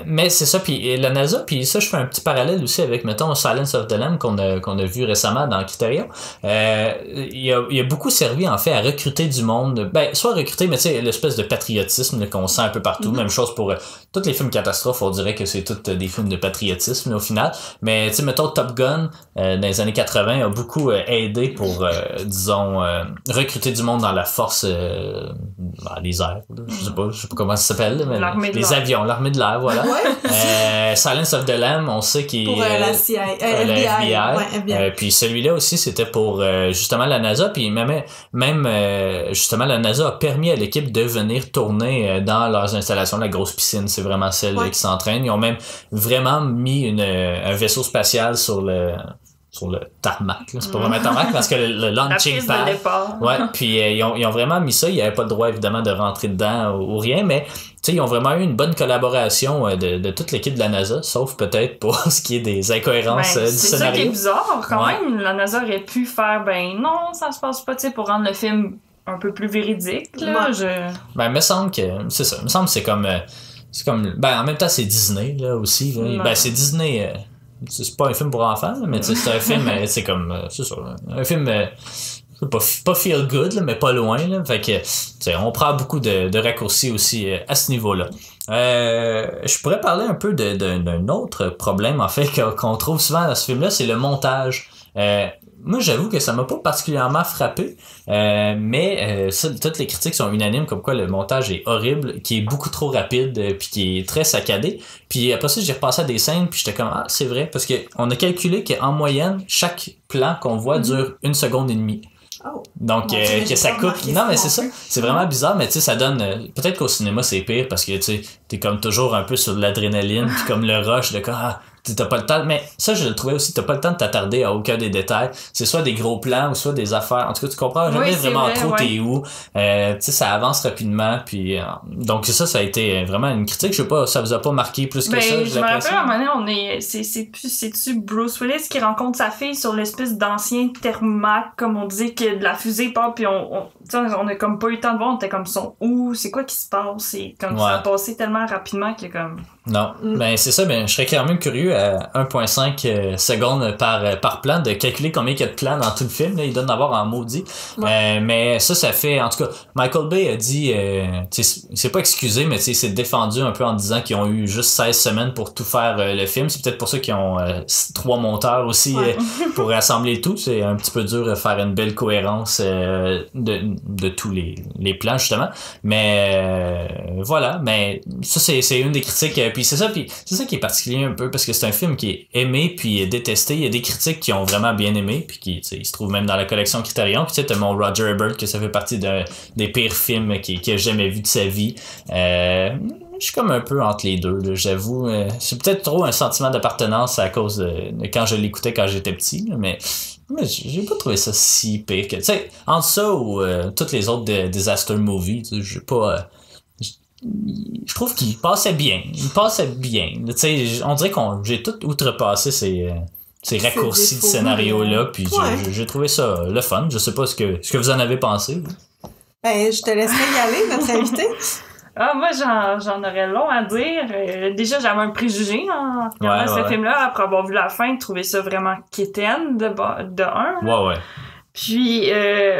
A: Mais c'est ça, puis la NASA, puis ça, je fais un petit parallèle aussi avec, mettons, Silence of the Lambs qu'on a vu récemment dans Criterion. Il a beaucoup servi, en fait, à recruter du monde. Ben, soit recruter, mais tu sais, l'espèce de patriotisme là, qu'on sent un peu partout. Même chose pour tous les films catastrophes, on dirait que c'est tous des films de patriotisme, là, au final. Mais, tu sais, mettons, Top Gun, dans les années 80, a beaucoup aidé pour, disons, recruter du monde dans la force, les airs. Je sais pas comment ça s'appelle, mais les avions, l'armée de l'air, voilà.
C: Ouais.
A: Silence of the Lambs, on sait qu'il
C: pour la CIA,
A: FBI.
C: FBI.
A: Puis celui-là aussi, c'était pour justement la NASA. Puis même justement, la NASA a permis à l'équipe de venir tourner dans leurs installations. La grosse piscine, c'est vraiment celle qui s'entraîne. Ils ont même vraiment mis un vaisseau spatial sur le tarmac, là. C'est pas vraiment tarmac parce que le launching pad. Ouais, puis ils ont vraiment mis ça, il n'y avait pas le droit évidemment de rentrer dedans ou rien, mais tu sais, ils ont vraiment eu une bonne collaboration de toute l'équipe de la NASA, sauf peut-être pour ce qui est des incohérences du scénario.
B: C'est ça qui est bizarre quand même, la NASA aurait pu faire non, ça se passe pas, tu sais, pour rendre le film un peu plus véridique là.
A: Ben, me semble que c'est ça, me semble que c'est comme en même temps c'est Disney là aussi là. Ben c'est Disney. C'est pas un film pour enfants, là, mais c'est un film, c'est comme, c'est ça, un film, pas feel good, là, mais pas loin, là. Fait que, on prend beaucoup de raccourcis aussi à ce niveau-là. Je pourrais parler un peu d'un autre problème, en fait, qu'on trouve souvent dans ce film-là, c'est le montage. Moi, j'avoue que ça m'a pas particulièrement frappé, mais toutes les critiques sont unanimes comme quoi le montage est horrible, qui est beaucoup trop rapide, puis qui est très saccadé. Puis après ça, j'ai repassé à des scènes, puis j'étais comme c'est vrai, parce que on a calculé qu'en moyenne, chaque plan qu'on voit dure 1 seconde et demie.
C: Oh.
A: Donc que ça coupe. Non, mais c'est ça. C'est vraiment bizarre, mais tu sais, ça donne. Peut-être qu'au cinéma c'est pire parce que tu sais, t'es comme toujours un peu sur de l'adrénaline, puis comme le rush de t'as pas le temps, mais ça je le trouvais aussi, t'as pas le temps de t'attarder à aucun des détails, c'est soit des gros plans ou soit des affaires, en tout cas tu comprends jamais vraiment trop t'es où, tu sais ça avance rapidement, puis donc ça a été vraiment une critique, je sais pas, ça vous a pas marqué plus que ça?
B: Je me rappelle à un moment donné, c'est-tu Bruce Willis qui rencontre sa fille sur l'espèce d'ancien thermac, comme on disait, que de la fusée part, puis on a comme pas eu le temps de voir, on était comme où, c'est quoi qui se passe, c'est comme ça a passé tellement rapidement que comme...
A: Non, ben c'est ça, ben je serais quand même curieux à 1.5 secondes par plan de calculer combien il y a de plans dans tout le film, là, il doit en avoir en maudit. Mais ça fait, en tout cas, Michael Bay a dit, c'est pas excusé, mais il s'est défendu un peu en disant qu'ils ont eu juste 16 semaines pour tout faire le film. C'est peut-être pour ça qu'ils ont 3 monteurs aussi pour rassembler tout. C'est un petit peu dur de faire une belle cohérence de tous les plans, justement. Mais voilà, mais ça c'est une des critiques. Puis c'est ça qui est particulier un peu parce que c'est un film qui est aimé puis détesté. Il y a des critiques qui ont vraiment bien aimé puis qui il se trouve même dans la collection Criterion. Puis tu sais, t'as mon Roger Ebert que ça fait partie des pires films qu'il a jamais vu de sa vie. Je suis comme un peu entre les deux, là, j'avoue. C'est peut-être trop un sentiment d'appartenance à cause de quand je l'écoutais quand j'étais petit, là, mais j'ai pas trouvé ça si pire que... Tu sais, entre ça ou toutes les autres disaster movies, j'ai pas... je trouve qu'il passait bien. Il passait bien. Tu sais, on dirait j'ai tout outrepassé ces raccourcis de scénario-là, puis j'ai trouvé ça le fun. Je sais pas ce que vous en avez pensé.
C: Ben, je te laisserai y aller, notre invité.
B: Moi, j'en aurais long à dire. Déjà, j'avais un préjugé en regardant ce film-là, après avoir vu la fin, de trouver ça vraiment quétaine de un. Ouais. Puis,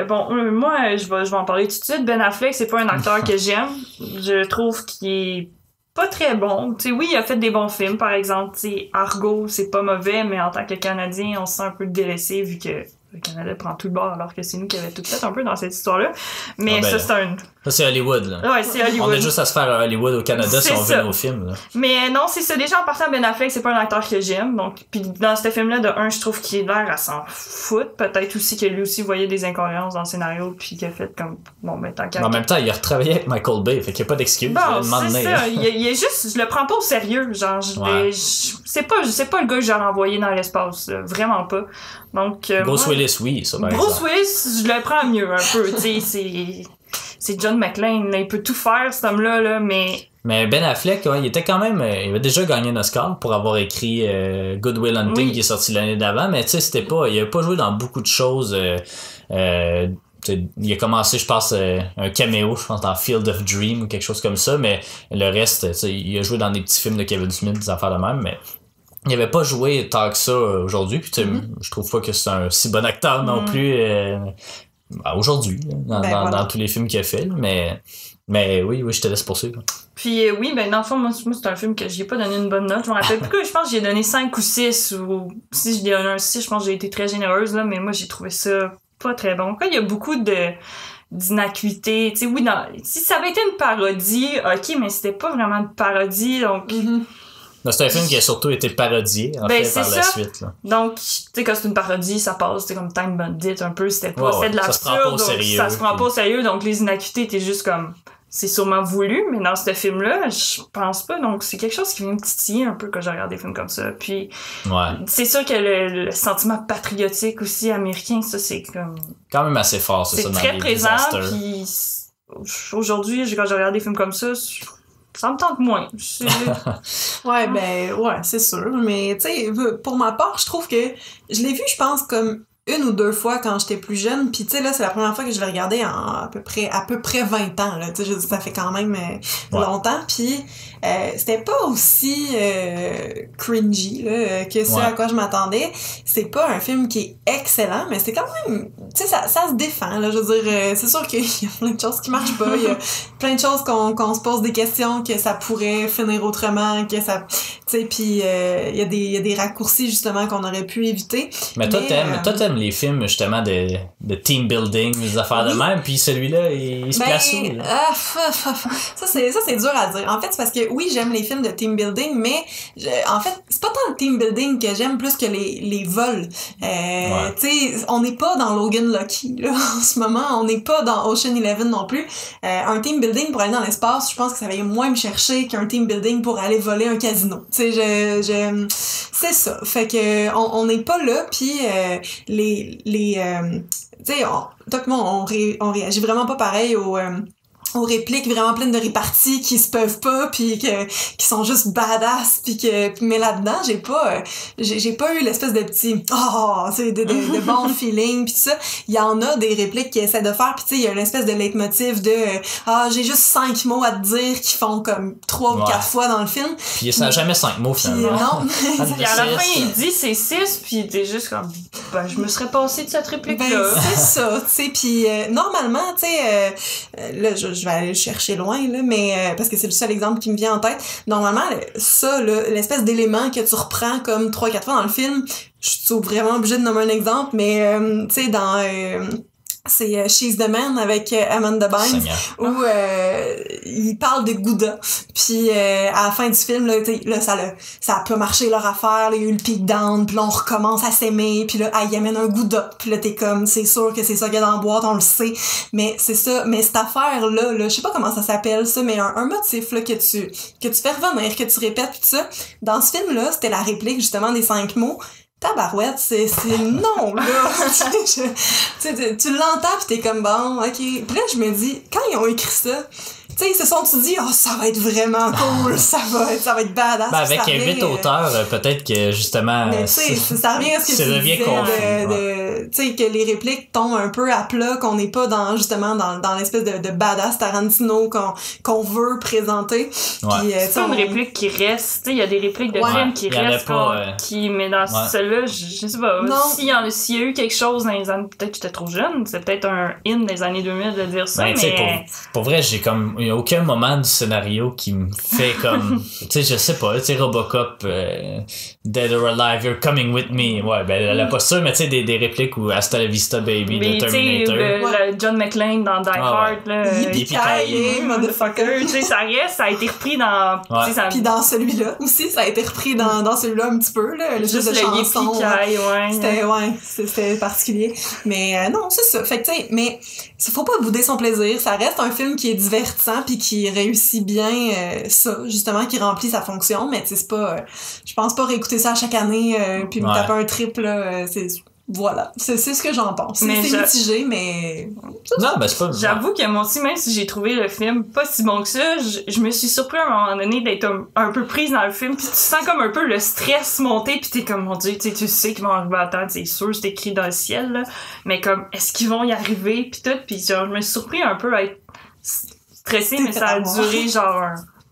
B: moi, je vais en parler tout de suite. Ben Affleck, c'est pas un acteur que j'aime. Je trouve qu'il est pas très bon. Tu sais, oui, il a fait des bons films, par exemple. Tu sais, Argo, c'est pas mauvais, mais en tant que Canadien, on se sent un peu délaissé vu que le Canada prend tout le bord alors que c'est nous qui avons tout fait un peu dans cette histoire-là. Mais c'est
A: Ça, c'est Hollywood, là.
B: Ouais, c'est Hollywood.
A: On a juste à se faire à Hollywood au Canada si on veut nos films, là.
B: Mais non, c'est ça. Déjà, en partant, Ben Affleck, c'est pas un acteur que j'aime. Donc, puis dans ce film-là, de un, je trouve qu'il a l'air à s'en foutre. Peut-être aussi que lui aussi voyait des incohérences dans le scénario, puis qu'il a fait comme, bon, ben, tant qu'à...
A: En même temps, il a retravaillé avec Michael Bay, fait qu'il n'y a pas d'excuse.
B: Bon, c'est ça. Il est juste, je le prends pas au sérieux. Genre, c'est pas le gars que j'aurais envoyé dans l'espace. Vraiment pas. Donc,
A: Bruce Willis, oui, ça, par
B: Bruce Willis, je le prends mieux un peu. Tu sais, c'est John McClane, là, il peut tout faire, cet homme-là, là, mais...
A: Mais Ben Affleck, ouais, il était quand même... il avait déjà gagné un Oscar pour avoir écrit Good Will Hunting, qui est sorti l'année d'avant, mais tu sais, c'était pas... Il avait pas joué dans beaucoup de choses... il a commencé, je pense, un caméo, je pense, dans Field of Dream ou quelque chose comme ça, mais le reste, il a joué dans des petits films de Kevin Smith, des affaires de même, mais... Il avait pas joué tant que ça aujourd'hui, puis je trouve pas que c'est un si bon acteur non plus aujourd'hui, dans tous les films qu'il a fait, là, mais oui, je te laisse poursuivre.
B: Puis oui, ben dans le fond, moi c'est un film que j'ai pas donné une bonne note. Je me rappelle plus que je pense que j'ai donné 5 ou 6, ou si j'ai donné un 6, je pense que j'ai été très généreuse, là, mais moi j'ai trouvé ça pas très bon. Quand il y a beaucoup d'inacuité, tu sais, oui, si ça avait été une parodie, ok, mais c'était pas vraiment une parodie, donc...
A: Non, c'est un film qui a surtout été parodié, en fait, par la suite. Là.
B: Donc, tu sais, quand c'est une parodie, ça passe, c'était comme Time Bandit, un peu, c'était pas, c'était de l'absurde.
A: Ça se prend pas au sérieux.
B: Ça se prend pas au sérieux, donc les inacuités étaient juste comme, c'est sûrement voulu, mais dans ce film-là, je pense pas, donc c'est quelque chose qui vient me titiller un peu quand je regarde des films comme ça. Puis, c'est sûr que le sentiment patriotique aussi américain, ça, c'est comme...
A: Quand même assez fort, c'est ça, dans les
B: très présent, puis aujourd'hui, quand je regarde des films comme ça me tente moins.
C: C'est sûr. Mais, tu sais, pour ma part, je trouve que je l'ai vu, je pense, comme 1 ou 2 fois quand j'étais plus jeune. Puis, tu sais, là, c'est la première fois que je l'ai regardé en à peu près 20 ans, là. Tu sais, je dis, ça fait quand même longtemps. Puis, c'était pas aussi cringy, là, que ce à quoi je m'attendais. C'est pas un film qui est excellent, mais c'est quand même... Tu sais, ça se défend, là. Je veux dire, c'est sûr qu'il y a plein de choses qui marchent pas. Il y a plein de choses qu'on se pose des questions, que ça pourrait finir autrement, que ça... Tu sais, puis il y a des raccourcis, justement, qu'on aurait pu éviter.
A: Mais toi, t'aimes les films, justement, de team building, des affaires de même, puis celui-là, il se place où, là?
C: Ça, c'est dur à dire. En fait, c'est parce que, oui, j'aime les films de team building, mais en fait, c'est pas tant le team building que j'aime plus que les vols. Tu sais, on n'est pas dans Logan Lucky, là, en ce moment. On n'est pas dans Ocean 11 non plus. Un team building pour aller dans l'espace, je pense que ça va moins me chercher qu'un team building pour aller voler un casino. Tu sais, c'est ça. Fait que, on n'est pas là, puis tu sais, toi et moi, on réagit vraiment pas pareil aux répliques vraiment pleines de réparties qui se peuvent pas puis qui sont juste badass puis mais là-dedans j'ai pas eu l'espèce de petit c'est de bon feeling puis ça. Il y en a des répliques qui essaient de faire puis tu sais il y a une espèce de leitmotiv de j'ai juste 5 mots à te dire qui font comme 3 ou 4 fois dans le film.
A: Puis ça n'a jamais 5 mots finalement.
C: Non.
B: Puis à la fin il dit c'est 6 puis t'es juste comme je me serais passé de cette réplique là.
C: C'est ça, tu sais puis normalement tu sais là je vais aller le chercher loin, là, mais parce que c'est le seul exemple qui me vient en tête. Normalement, ça, là, l'espèce d'élément que tu reprends comme 3-4 fois dans le film, je suis vraiment obligée de nommer un exemple, mais tu sais, dans... c'est She's the Man avec Amanda Bynes où il parle de Gouda puis à la fin du film là ça a pas marché leur affaire là, il y a eu le peak down puis là on recommence à s'aimer puis là il amène un Gouda puis là t'es comme c'est sûr que c'est ça qu'il y a dans la boîte on le sait mais c'est ça mais cette affaire là je sais pas comment ça s'appelle ça mais un motif là que tu fais revenir que tu répètes pis tout ça dans ce film là c'était la réplique justement des 5 mots. Tabarouette, c'est non, là. Tu l'entends pis t'es comme bon, ok. Pis là, je me dis, quand ils ont écrit ça, tu sais, ils se sont dit, ça va être vraiment cool, ça va être badass.
A: Avec 8 auteurs, peut-être que justement.
C: Mais tu sais, ça revient à ce que tu disais tu sais, que les répliques tombent un peu à plat, qu'on n'est pas justement dans l'espèce de badass Tarantino qu'on veut présenter.
B: C'est pas une réplique qui reste, tu sais, il y a des répliques de films qui restent, mais dans celle-là, je sais pas. S'il y a eu quelque chose dans les années, peut-être que j'étais trop jeune, c'est peut-être un in des années 2000 de dire ça, mais...
A: Pour vrai, il y a aucun moment du scénario qui me fait comme tu sais je sais pas tu sais Robocop Dead or Alive You're Coming With Me elle a pas ça mais tu sais des répliques générique ou Hasta la Vista Baby de Terminator.
B: Le John McClane dans Die Hard, là.
C: Yippee-ki-yay, motherfucker.
B: Tu sais, ça a été repris dans...
C: Puis dans celui-là aussi, ça a été repris dans celui-là un petit peu, là.
B: Juste le Yippee-ki-yay,
C: C'était particulier. Mais non, c'est ça. Fait que, tu sais, mais faut pas bouder son plaisir. Ça reste un film qui est divertissant puis qui réussit bien ça, justement, qui remplit sa fonction. Mais tu sais, c'est pas... je pense pas réécouter ça à chaque année puis me taper un trip, là. Voilà, c'est ce que j'en pense. C'est mitigé, mais...
A: Non, ben c'est pas...
B: J'avoue que moi aussi, même si j'ai trouvé le film pas si bon que ça, je me suis surpris à un moment donné d'être un peu prise dans le film, puis tu sens comme un peu le stress monter, puis t'es comme, mon Dieu, tu sais qu'ils vont arriver à temps, c'est sûr, c'est écrit dans le ciel, là, mais comme, est-ce qu'ils vont y arriver, puis tout, puis genre, je me suis surpris un peu à être stressée, mais ça a duré genre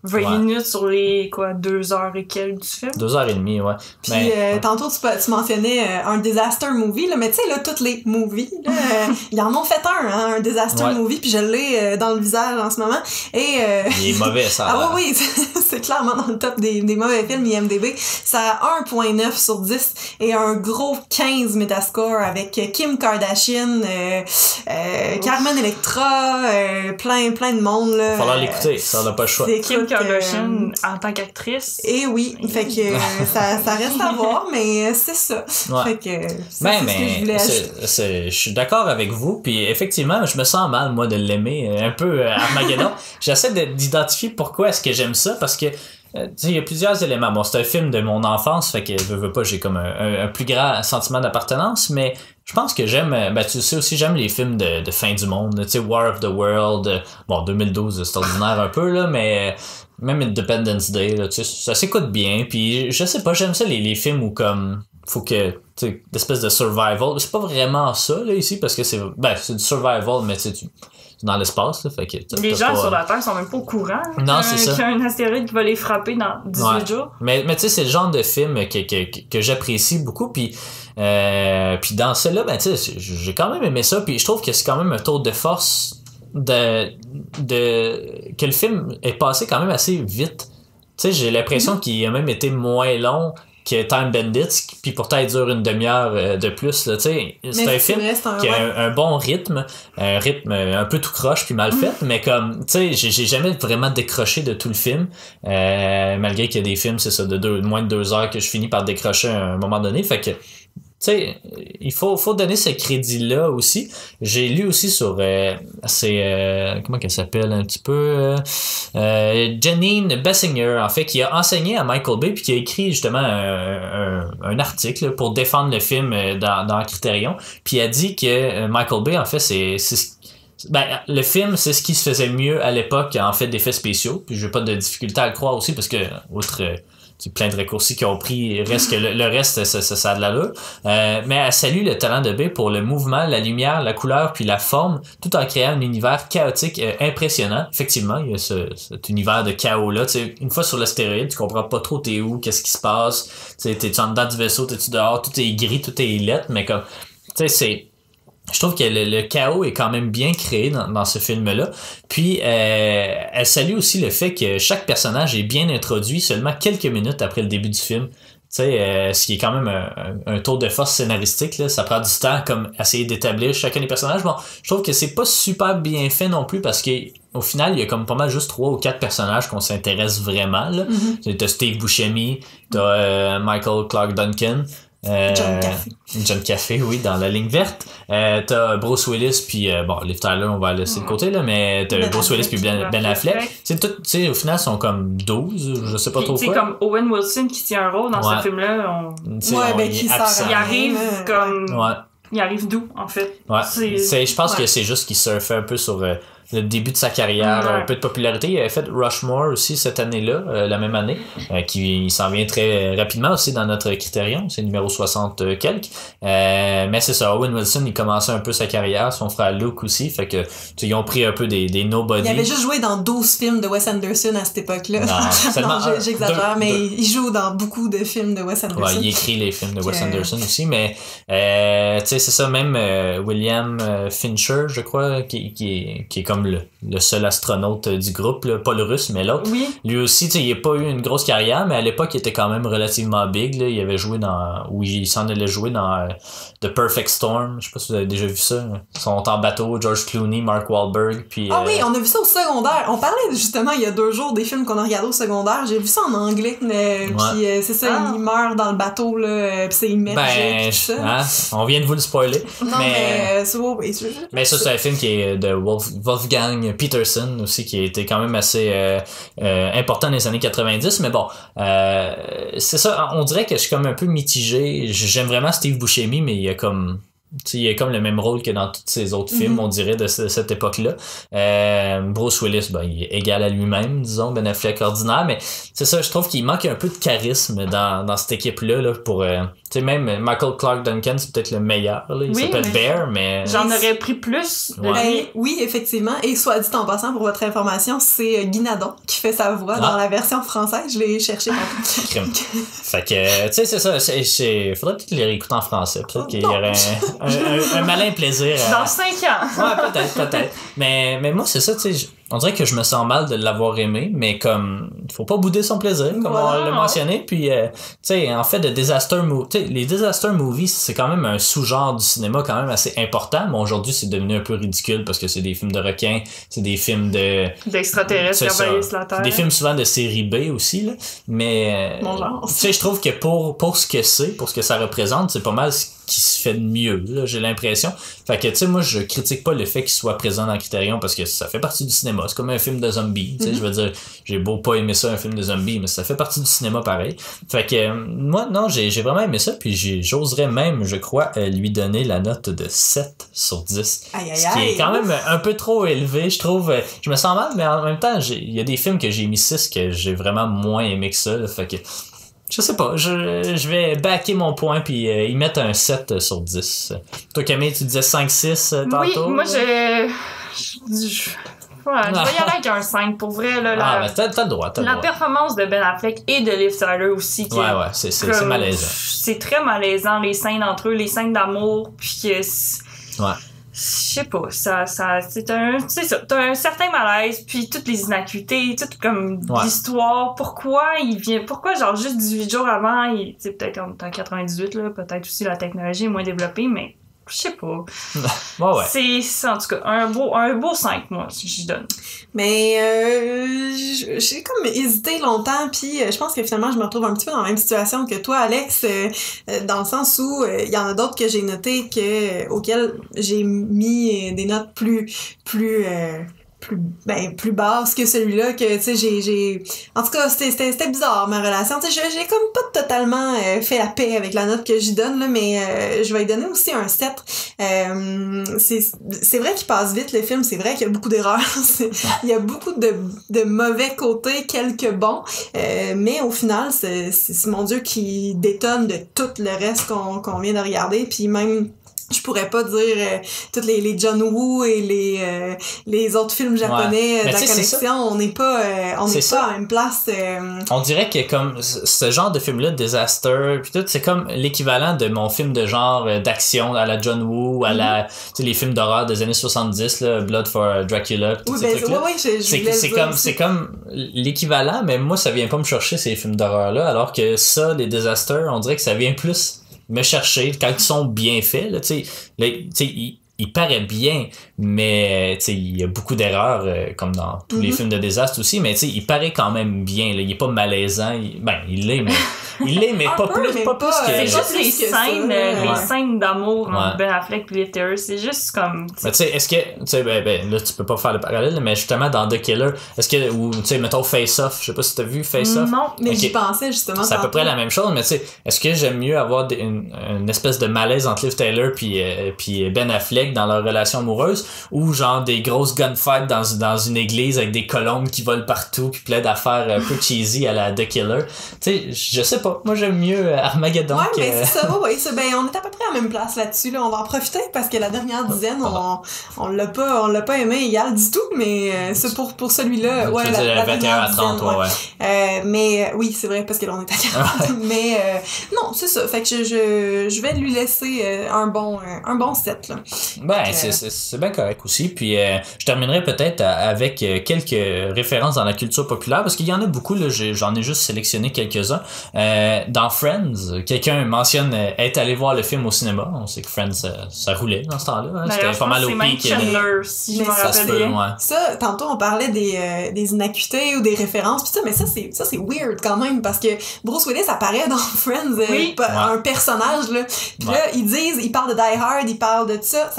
B: 20 minutes sur les 2 heures et quelques du film.
A: 2h30, ouais.
C: Puis tantôt tu mentionnais un disaster movie, là, mais tu sais, là, tous les movies, là, ils en ont fait un disaster movie, puis je l'ai dans le visage en ce moment. Et,
A: il est mauvais, ça.
C: Ah oui, c'est clairement dans le top des mauvais films IMDb. Ça a 1.9 sur 10 et un gros 15 Metascore avec Kim Kardashian, Carmen Electra, plein de monde, là.
A: Faut falloir l'écouter, ça n'a pas le choix.
B: Kim Kardashian en tant qu'actrice.
C: Et oui, fait que ça reste à voir, mais c'est ça. Fait que c'est ce que je voulais ajouter.
A: Je suis d'accord avec vous, puis effectivement, je me sens mal, moi, de l'aimer un peu Armageddon. J'essaie d'identifier pourquoi est-ce que j'aime ça, parce que il y a plusieurs éléments. Bon, c'est un film de mon enfance, fait que veux pas, j'ai comme un plus grand sentiment d'appartenance, mais je pense que j'aime, tu sais aussi, j'aime les films de fin du monde, tu sais, War of the World, bon, 2012, c'est ordinaire un peu, là, mais même Independence Day, là, tu sais, ça s'écoute bien, puis je sais pas, j'aime ça, les films où comme, faut que, tu sais, d'espèce de survival, c'est pas vraiment ça, là, ici, parce que c'est du survival, mais tu sais, dans l'espace, là, fait que
B: les gens sur la Terre sont même pas au courant
A: c'est ça.
B: qu'il y a un astéroïde qui va les frapper dans 18 jours.
A: Mais tu sais, c'est le genre de film que j'apprécie beaucoup, puis dans celle-là, tu sais, j'ai quand même aimé ça, puis je trouve que c'est quand même un tour de force que le film est passé quand même assez vite. Tu sais, j'ai l'impression qu'il a même été moins long que Time Bandits, puis pourtant il dure une demi-heure de plus, là, tu sais. C'est un film qui a un bon rythme, un rythme un peu tout croche puis mal fait, mais comme, tu sais, j'ai jamais vraiment décroché de tout le film, malgré qu'il y a des films, c'est ça, de moins de 2 heures que je finis par décrocher à un moment donné, fait que, tu sais, il faut donner ce crédit-là aussi. J'ai lu aussi sur comment qu'elle s'appelle un petit peu Janine Bessinger, en fait, qui a enseigné à Michael Bay puis qui a écrit justement un article pour défendre le film dans Criterion. Puis elle dit que Michael Bay, en fait, le film, c'est ce qui se faisait mieux à l'époque en fait d'effets spéciaux. Puis j'ai pas de difficulté à le croire aussi parce que outre c'est plein de raccourcis qui ont pris, reste que le reste ça a de l'allure, mais elle salue le talent de Bay pour le mouvement, la lumière, la couleur puis la forme, tout en créant un univers chaotique impressionnant. Effectivement, il y a cet univers de chaos là, tu sais, une fois sur l'astéroïde, tu comprends pas trop t'es où, qu'est-ce qui se passe, tu sais, t'es-tu en dedans du vaisseau, t'es-tu dehors, tout est gris, tout est lettre, mais comme, tu sais, je trouve que le chaos est quand même bien créé dans ce film-là. Puis, elle salue aussi le fait que chaque personnage est bien introduit seulement quelques minutes après le début du film. Tu sais, ce qui est quand même un tour de force scénaristique, là. Ça prend du temps comme essayer d'établir chacun des personnages. Bon, je trouve que c'est pas super bien fait non plus parce que au final, il y a comme pas mal juste 3 ou 4 personnages qu'on s'intéresse vraiment, là. T'as Steve Buscemi, t'as Michael Clarke Duncan. John Caffey, oui, dans La Ligne Verte. T'as Bruce Willis, puis Liv Tyler, on va laisser de côté, là, mais t'as Bruce Willis puis Ben Affleck. C'est tout, tu sais, au final, ils sont comme 12, je sais pas trop quoi.
B: C'est comme Owen Wilson qui tient un rôle dans ce film-là. Il arrive comme... Il arrive d'où, en fait?
A: Je pense que c'est juste qu'il surfait un peu sur le début de sa carrière, un peu de popularité. Il avait fait Rushmore aussi cette année-là, la même année, qui s'en vient très rapidement aussi dans notre Criterion, c'est numéro 60 quelques. Mais c'est ça, Owen Wilson, il commençait un peu sa carrière, son frère Luke aussi, fait que ils ont pris un peu des nobody.
C: Il avait juste joué dans 12 films de Wes Anderson à cette époque-là. Non, j'exagère, mais il joue dans beaucoup de films de Wes Anderson.
A: Ouais, il écrit les films de Wes Anderson aussi, mais tu sais, c'est ça, même William Fincher, je crois, qui est comme comme le seul astronaute du groupe, là, pas le russe, mais l'autre.
B: Oui.
A: Lui aussi, il n'a pas eu une grosse carrière, mais à l'époque, il était quand même relativement big. Là. Il avait joué il s'en allait jouer dans The Perfect Storm. Je sais pas si vous avez déjà vu ça. Ils sont en bateau, George Clooney, Mark Wahlberg. Puis,
C: oui, on a vu ça au secondaire. On parlait justement il y a 2 jours des films qu'on a regardés au secondaire. J'ai vu ça en anglais. Puis c'est ça, il meurt dans le bateau, là, puis c'est immergé. Tout ça.
A: Hein, on vient de vous le spoiler.
C: Non, mais
A: mais ça, c'est un film qui est de Wolfgang Peterson aussi, qui a été quand même assez important dans les années 90. Mais bon, c'est ça, on dirait que je suis comme un peu mitigé. J'aime vraiment Steve Buscemi, mais il a comme le même rôle que dans tous ses autres films, on dirait, de cette époque-là. Bruce Willis, il est égal à lui-même, disons, Ben Affleck ordinaire, mais c'est ça, je trouve qu'il manque un peu de charisme dans cette équipe-là, là, pour... même Michael Clarke Duncan, c'est peut-être le meilleur, là. Il s'appelle Bear, mais...
B: J'en aurais pris plus de lui.
C: Oui, effectivement. Et soit dit en passant, pour votre information, c'est Guy Nadon qui fait sa voix dans la version française. Je l'ai cherché.
A: Fait que, tu sais, c'est ça. Faudrait peut-être les réécouter en français. Peut-être qu'il y aurait un malin plaisir.
B: Dans 5 ans.
A: Ouais, peut-être. Mais moi, c'est ça, tu sais. On dirait que je me sens mal de l'avoir aimé, mais comme faut pas bouder son plaisir, comme on l'a mentionné. Puis, tu sais, en fait, les disaster movies, c'est quand même un sous-genre du cinéma quand même assez important. Mais aujourd'hui, c'est devenu un peu ridicule parce que c'est des films de requins, c'est des films
B: d'extraterrestres qui envahissent la Terre.
A: Des films souvent de série B aussi, là. Mais, tu sais, je trouve que pour ce que c'est, pour ce que ça représente, c'est pas mal ce qui se fait de mieux, là, j'ai l'impression. Fait que, tu sais, moi, je critique pas le fait qu'il soit présent dans Criterion parce que ça fait partie du cinéma. C'est comme un film de zombies, tu sais, je veux dire, j'ai beau pas aimer ça, un film de zombies, mais ça fait partie du cinéma pareil. Fait que, moi, non, j'ai vraiment aimé ça, puis j'oserais même, je crois, lui donner la note de 7 sur 10. Ce qui est quand même un peu trop élevé, je trouve. Je me sens mal, mais en même temps, il y a des films que j'ai mis 6 que j'ai vraiment moins aimé que ça, là, fait que je sais pas, je vais backer mon point puis y mettre un 7 sur 10. Toi, Camille, tu disais 5-6 tantôt?
B: Oui, moi, je vais y aller avec un 5 pour vrai. Là,
A: mais t'as le droit.
B: La performance de Ben Affleck et de Liv Tyler aussi.
A: Ouais, c'est malaisant.
B: C'est très malaisant, les scènes entre eux, les scènes d'amour, puis que...
A: Ouais.
B: Je sais pas, c'est ça, t'as un certain malaise, puis toutes les inacuités, toute comme l'histoire, pourquoi genre juste 18 jours avant, c'est peut-être en 98, là, peut-être aussi la technologie est moins développée, mais je sais pas.
A: Ouais.
B: C'est en tout cas un beau 5, moi, si je donne.
C: Mais j'ai comme hésité longtemps, puis je pense que finalement je me retrouve un petit peu dans la même situation que toi, Alex, dans le sens où il y en a d'autres que j'ai noté auxquels j'ai mis des notes plus basse que celui-là, que tu sais j'ai en tout cas c'était bizarre ma relation, tu sais j'ai comme pas totalement fait la paix avec la note que j'y donne là, mais je vais lui donner aussi un 7. C'est vrai qu'il passe vite le film, c'est vrai qu'il y a beaucoup d'erreurs, il y a beaucoup de mauvais côtés, quelques bons, mais au final c'est mon Dieu qui détonne de tout le reste qu'on vient de regarder, puis même je pourrais pas dire toutes les John Woo et les autres films japonais de la collection, on n'est pas à la même place.
A: On dirait que comme ce genre de film là, Disaster, puis tout, c'est comme l'équivalent de mon film de genre d'action à la John Woo, à la tu sais les films d'horreur des années 70 là, Blood for Dracula, tout ces trucs là. C'est comme l'équivalent, mais moi ça vient pas me chercher ces films d'horreur là, alors que ça, les Disaster, on dirait que ça vient plus me chercher quand ils sont bien faits là, tu sais il paraît bien, mais il y a beaucoup d'erreurs comme dans tous les films de désastre aussi, mais il paraît quand même bien là. Il est pas malaisant, il l'est mais pas plus que
B: c'est juste les scènes d'amour entre Ben Affleck et Liv Tyler, c'est juste comme
A: mais tu sais est-ce que là tu peux pas faire le parallèle, mais justement dans The Killer, est-ce que ou tu sais mettons Face Off, je sais pas si t'as vu Face Off.
C: Non, mais j'y pensais justement.
A: C'est à peu près la même chose, mais tu sais est-ce que j'aime mieux avoir une espèce de malaise entre Liv Tyler puis Ben Affleck dans leur relation amoureuse, ou genre des grosses gunfights dans une église avec des colombes qui volent partout puis plein d'affaires un peu cheesy à la The Killer. Tu sais, je sais pas, moi j'aime mieux Armageddon.
C: Ouais, mais c'est ça, on est à peu près à la même place là-dessus, là. On va en profiter parce que la dernière dizaine, on l'a pas aimé égal du tout, mais c'est pour celui-là, la 21 à 30, mais oui, c'est vrai, parce que là on est à 40, mais non, c'est ça, fait que je vais lui laisser un bon 7, là.
A: Ben, c'est bien correct aussi. Puis je terminerai peut-être avec quelques références dans la culture populaire, parce qu'il y en a beaucoup, là, j'en ai juste sélectionné quelques-uns. Dans Friends, quelqu'un mentionne être allé voir le film au cinéma. On sait que Friends, ça roulait dans ce temps-là. Hein? C'était pas mal au pic.
B: Chandler, si je me rappelle bien.
C: Ça, tantôt, on parlait des inacuités ou des références, pis ça, mais ça, c'est weird quand même, parce que Bruce Willis apparaît dans Friends, un personnage, là. Puis là, ils parlent de Die Hard, ils parlent de ça,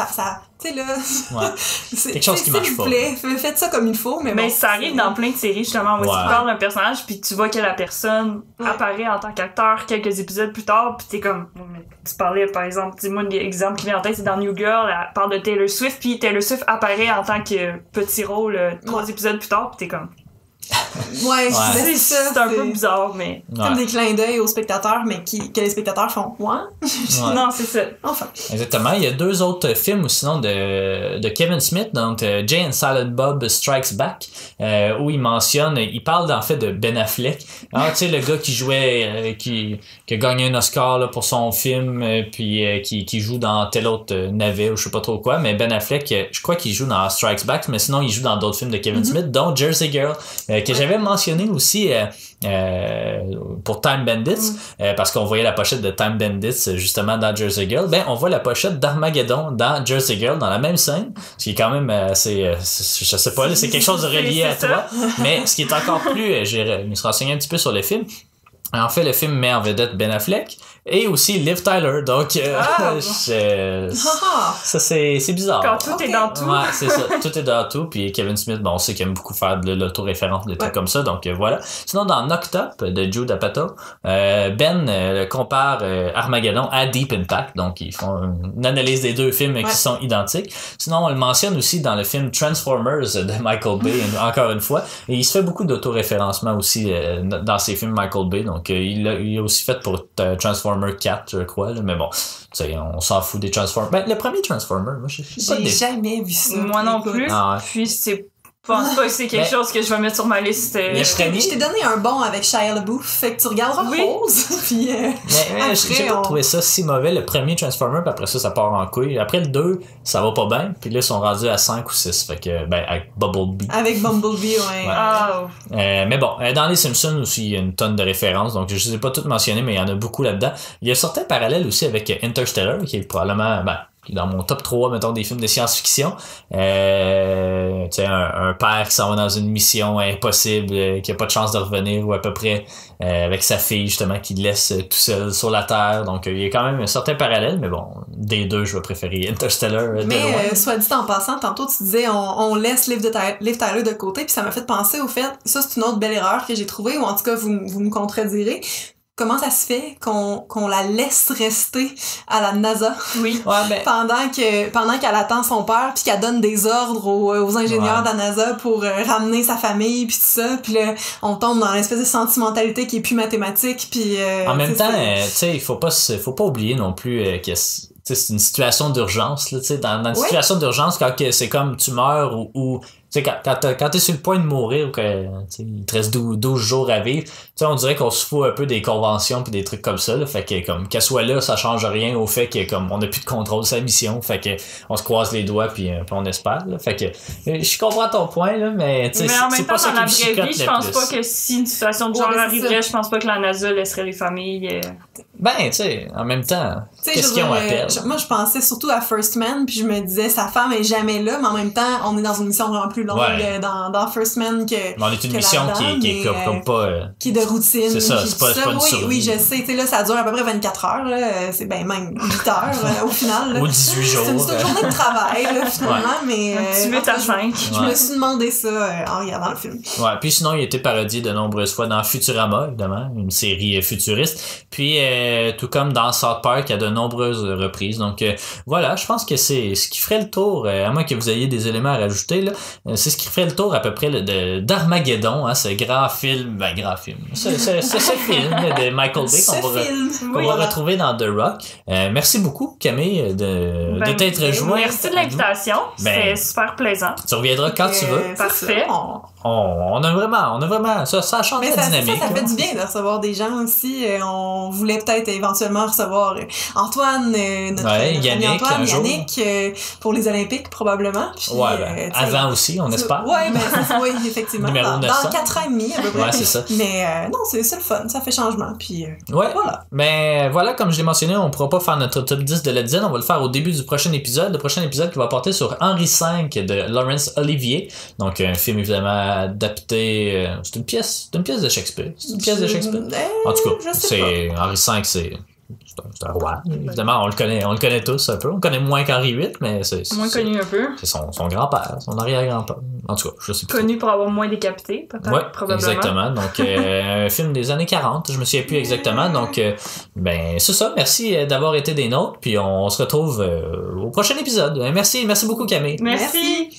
C: tu sais, là.
A: Ouais. C'est quelque chose qui marche pas.
C: S'il vous plaît, faites ça comme il faut, mais bon.
B: Mais ça arrive dans plein de séries, justement, où tu parles d'un personnage, puis tu vois que la personne apparaît en tant qu'acteur quelques épisodes plus tard, puis t'es comme, tu parlais, par exemple, dis-moi un exemple qui vient en tête, c'est dans New Girl, elle parle de Taylor Swift, puis Taylor Swift apparaît en tant que petit rôle 3 épisodes plus tard, puis t'es comme... c'est un peu bizarre, mais...
C: Comme des clins d'œil aux spectateurs, mais que les spectateurs font « Ouais? »
B: Non, c'est ça.
C: Enfin.
A: Exactement. Il y a 2 autres films, ou sinon, de Kevin Smith, donc Jay and Silent Bob Strikes Back, où il parle en fait de Ben Affleck. Alors, tu sais, le gars qui jouait, qui a gagné un Oscar là, pour son film, puis qui joue dans tel autre navet, ou je sais pas trop quoi, mais Ben Affleck, je crois qu'il joue dans Strikes Back, mais sinon, il joue dans d'autres films de Kevin Smith, dont Jersey Girl, que j'avais mentionné aussi pour Time Bandits, parce qu'on voyait la pochette de Time Bandits justement dans Jersey Girl. Ben, on voit la pochette d'Armageddon dans Jersey Girl, dans la même scène, ce qui est quand même assez, je sais pas, là, c'est quelque chose de relié à toi, mais ce qui est encore plus, je me suis renseigné un petit peu sur le film. En fait, le film met en vedette Ben Affleck et aussi Liv Tyler, donc ça c'est bizarre.
B: Quand tout est dans tout.
A: Ouais, c'est ça, tout est dans tout. Puis Kevin Smith, bon, on sait qu'il aime beaucoup faire de l'autoréférence, des trucs comme ça, donc voilà. Sinon, dans Knocked Up de Jude Apatow, Ben compare Armageddon à Deep Impact, donc ils font une analyse des 2 films qui sont identiques. Sinon, on le mentionne aussi dans le film Transformers de Michael Bay, encore une fois, et il se fait beaucoup d'autoréférencement aussi dans ses films Michael Bay, donc il a aussi fait pour Transformers 4, je crois, là, mais bon, on s'en fout des Transformers. Ben, le premier Transformer, moi,
C: j'ai jamais vu ça.
B: Moi non plus. Puis je pense pas que c'est quelque chose que je vais mettre sur ma liste.
C: Je t'ai donné un bon avec Shia LaBeouf, fait que tu regarderas Rose, puis
A: mais j'ai pas trouvé ça si mauvais, le premier Transformer, puis après ça part en couille. Après le 2, ça va pas bien, puis là, ils sont rendus à 5 ou 6, fait que, avec Bumblebee.
C: Avec Bumblebee,
A: mais bon, dans les Simpsons aussi, il y a une tonne de références, donc je les ai pas toutes mentionnées, mais il y en a beaucoup là-dedans. Il y a certains parallèles aussi avec Interstellar, qui est probablement, dans mon top 3, mettons, des films de science-fiction. Tu sais, un père qui s'en va dans une mission impossible, qui a pas de chance de revenir, ou à peu près, avec sa fille, justement, qui le laisse tout seul sur la Terre. Donc, il y a quand même un certain parallèle, mais bon, des 2, je vais préférer Interstellar.
C: Mais, soit dit en passant, tantôt, tu disais, on laisse Liv Tyler de côté, puis ça m'a fait penser au fait, ça, c'est une autre belle erreur que j'ai trouvée, ou en tout cas, vous me contredirez. Comment ça se fait qu'on la laisse rester à la NASA?
B: Oui.
C: Pendant qu'elle attend son père, puis qu'elle donne des ordres aux ingénieurs de la NASA pour ramener sa famille, puis tout ça. Puis là, on tombe dans l'espèce de sentimentalité qui est plus mathématique. Puis
A: en même temps, tu sais, il faut pas oublier non plus que c'est une situation d'urgence, là, tu sais, dans une situation d'urgence, quand c'est comme tu meurs ou tu sais, quand t'es sur le point de mourir ou que il te reste 12 jours à vivre, tu sais, on dirait qu'on se fout un peu des conventions pis des trucs comme ça, là, fait que comme qu'elle soit là, ça change rien au fait que comme on a plus de contrôle de sa mission, fait que on se croise les doigts puis on espère, là, fait que je comprends ton point là, mais tu sais,
B: c'est pas ça qui me chicote le plus. Je pense pas que si une situation de genre arriverait, je pense pas que la NASA laisserait les familles.
A: Ben, tu sais, en même temps, qu'est-ce qu'ils ont à perdre?
C: Moi, je pensais surtout à First Man, puis je me disais, sa femme est jamais là, mais en même temps, on est dans une mission vraiment plus longue dans First Man que.
A: Mais on est une mission qui est comme pas.
C: Qui est de routine.
A: C'est ça, c'est pas une survie.
C: Oui, je sais. Tu sais, là, ça dure à peu près 24 heures, là. C'est même 8 heures, au final. Là.
A: Ou 18 jours.
C: C'est une journée de travail, là, finalement, mais.
B: 8 à 5.
C: Je me suis demandé ça en regardant le film.
A: Ouais, puis sinon, il a été parodié de nombreuses fois dans Futurama, évidemment, une série futuriste. Puis, tout comme dans South Park à de nombreuses reprises. Donc voilà, je pense que c'est ce qui ferait le tour, à moins que vous ayez des éléments à rajouter, là, c'est ce qui ferait le tour à peu près d'Armageddon, hein, ce grand film, ce film de Michael Bay qu'on va retrouver dans The Rock. Merci beaucoup Camille de t'être joint.
B: Merci de l'invitation, c'était super plaisant.
A: Tu reviendras quand tu veux.
B: Parfait.
A: on a vraiment, ça a changé la dynamique.
C: Ça fait du bien de recevoir des gens aussi. On voulait peut-être éventuellement recevoir Antoine, notre
A: Yannick,
C: Yannick, pour les Olympiques, probablement. Puis,
A: avant aussi, on espère.
C: Oui, effectivement. Dans 4 ans et demi, à peu près.
A: Ouais, c'est ça.
C: Mais non, c'est le fun, ça fait changement. Puis, voilà.
A: Mais voilà, comme je l'ai mentionné, on pourra pas faire notre top 10 de Led Zeppelin, on va le faire au début du prochain épisode. Le prochain épisode qui va porter sur Henri V de Laurence Olivier. Donc, un film évidemment adapté. C'est une pièce de Shakespeare. En tout cas, c'est Henri V, c'est un roi. Évidemment, on le connaît tous un peu. On connaît moins qu'Henri VIII, mais c'est
B: moins connu un peu.
A: C'est son grand-père, son arrière-grand-père. En tout cas, je sais pas.
B: Connu pour avoir moins décapité, peut-être, probablement.
A: Exactement. Donc, un film des années 40, je me souviens plus exactement. Donc, c'est ça. Merci d'avoir été des nôtres. Puis on se retrouve au prochain épisode. Merci beaucoup, Camille.
B: Merci.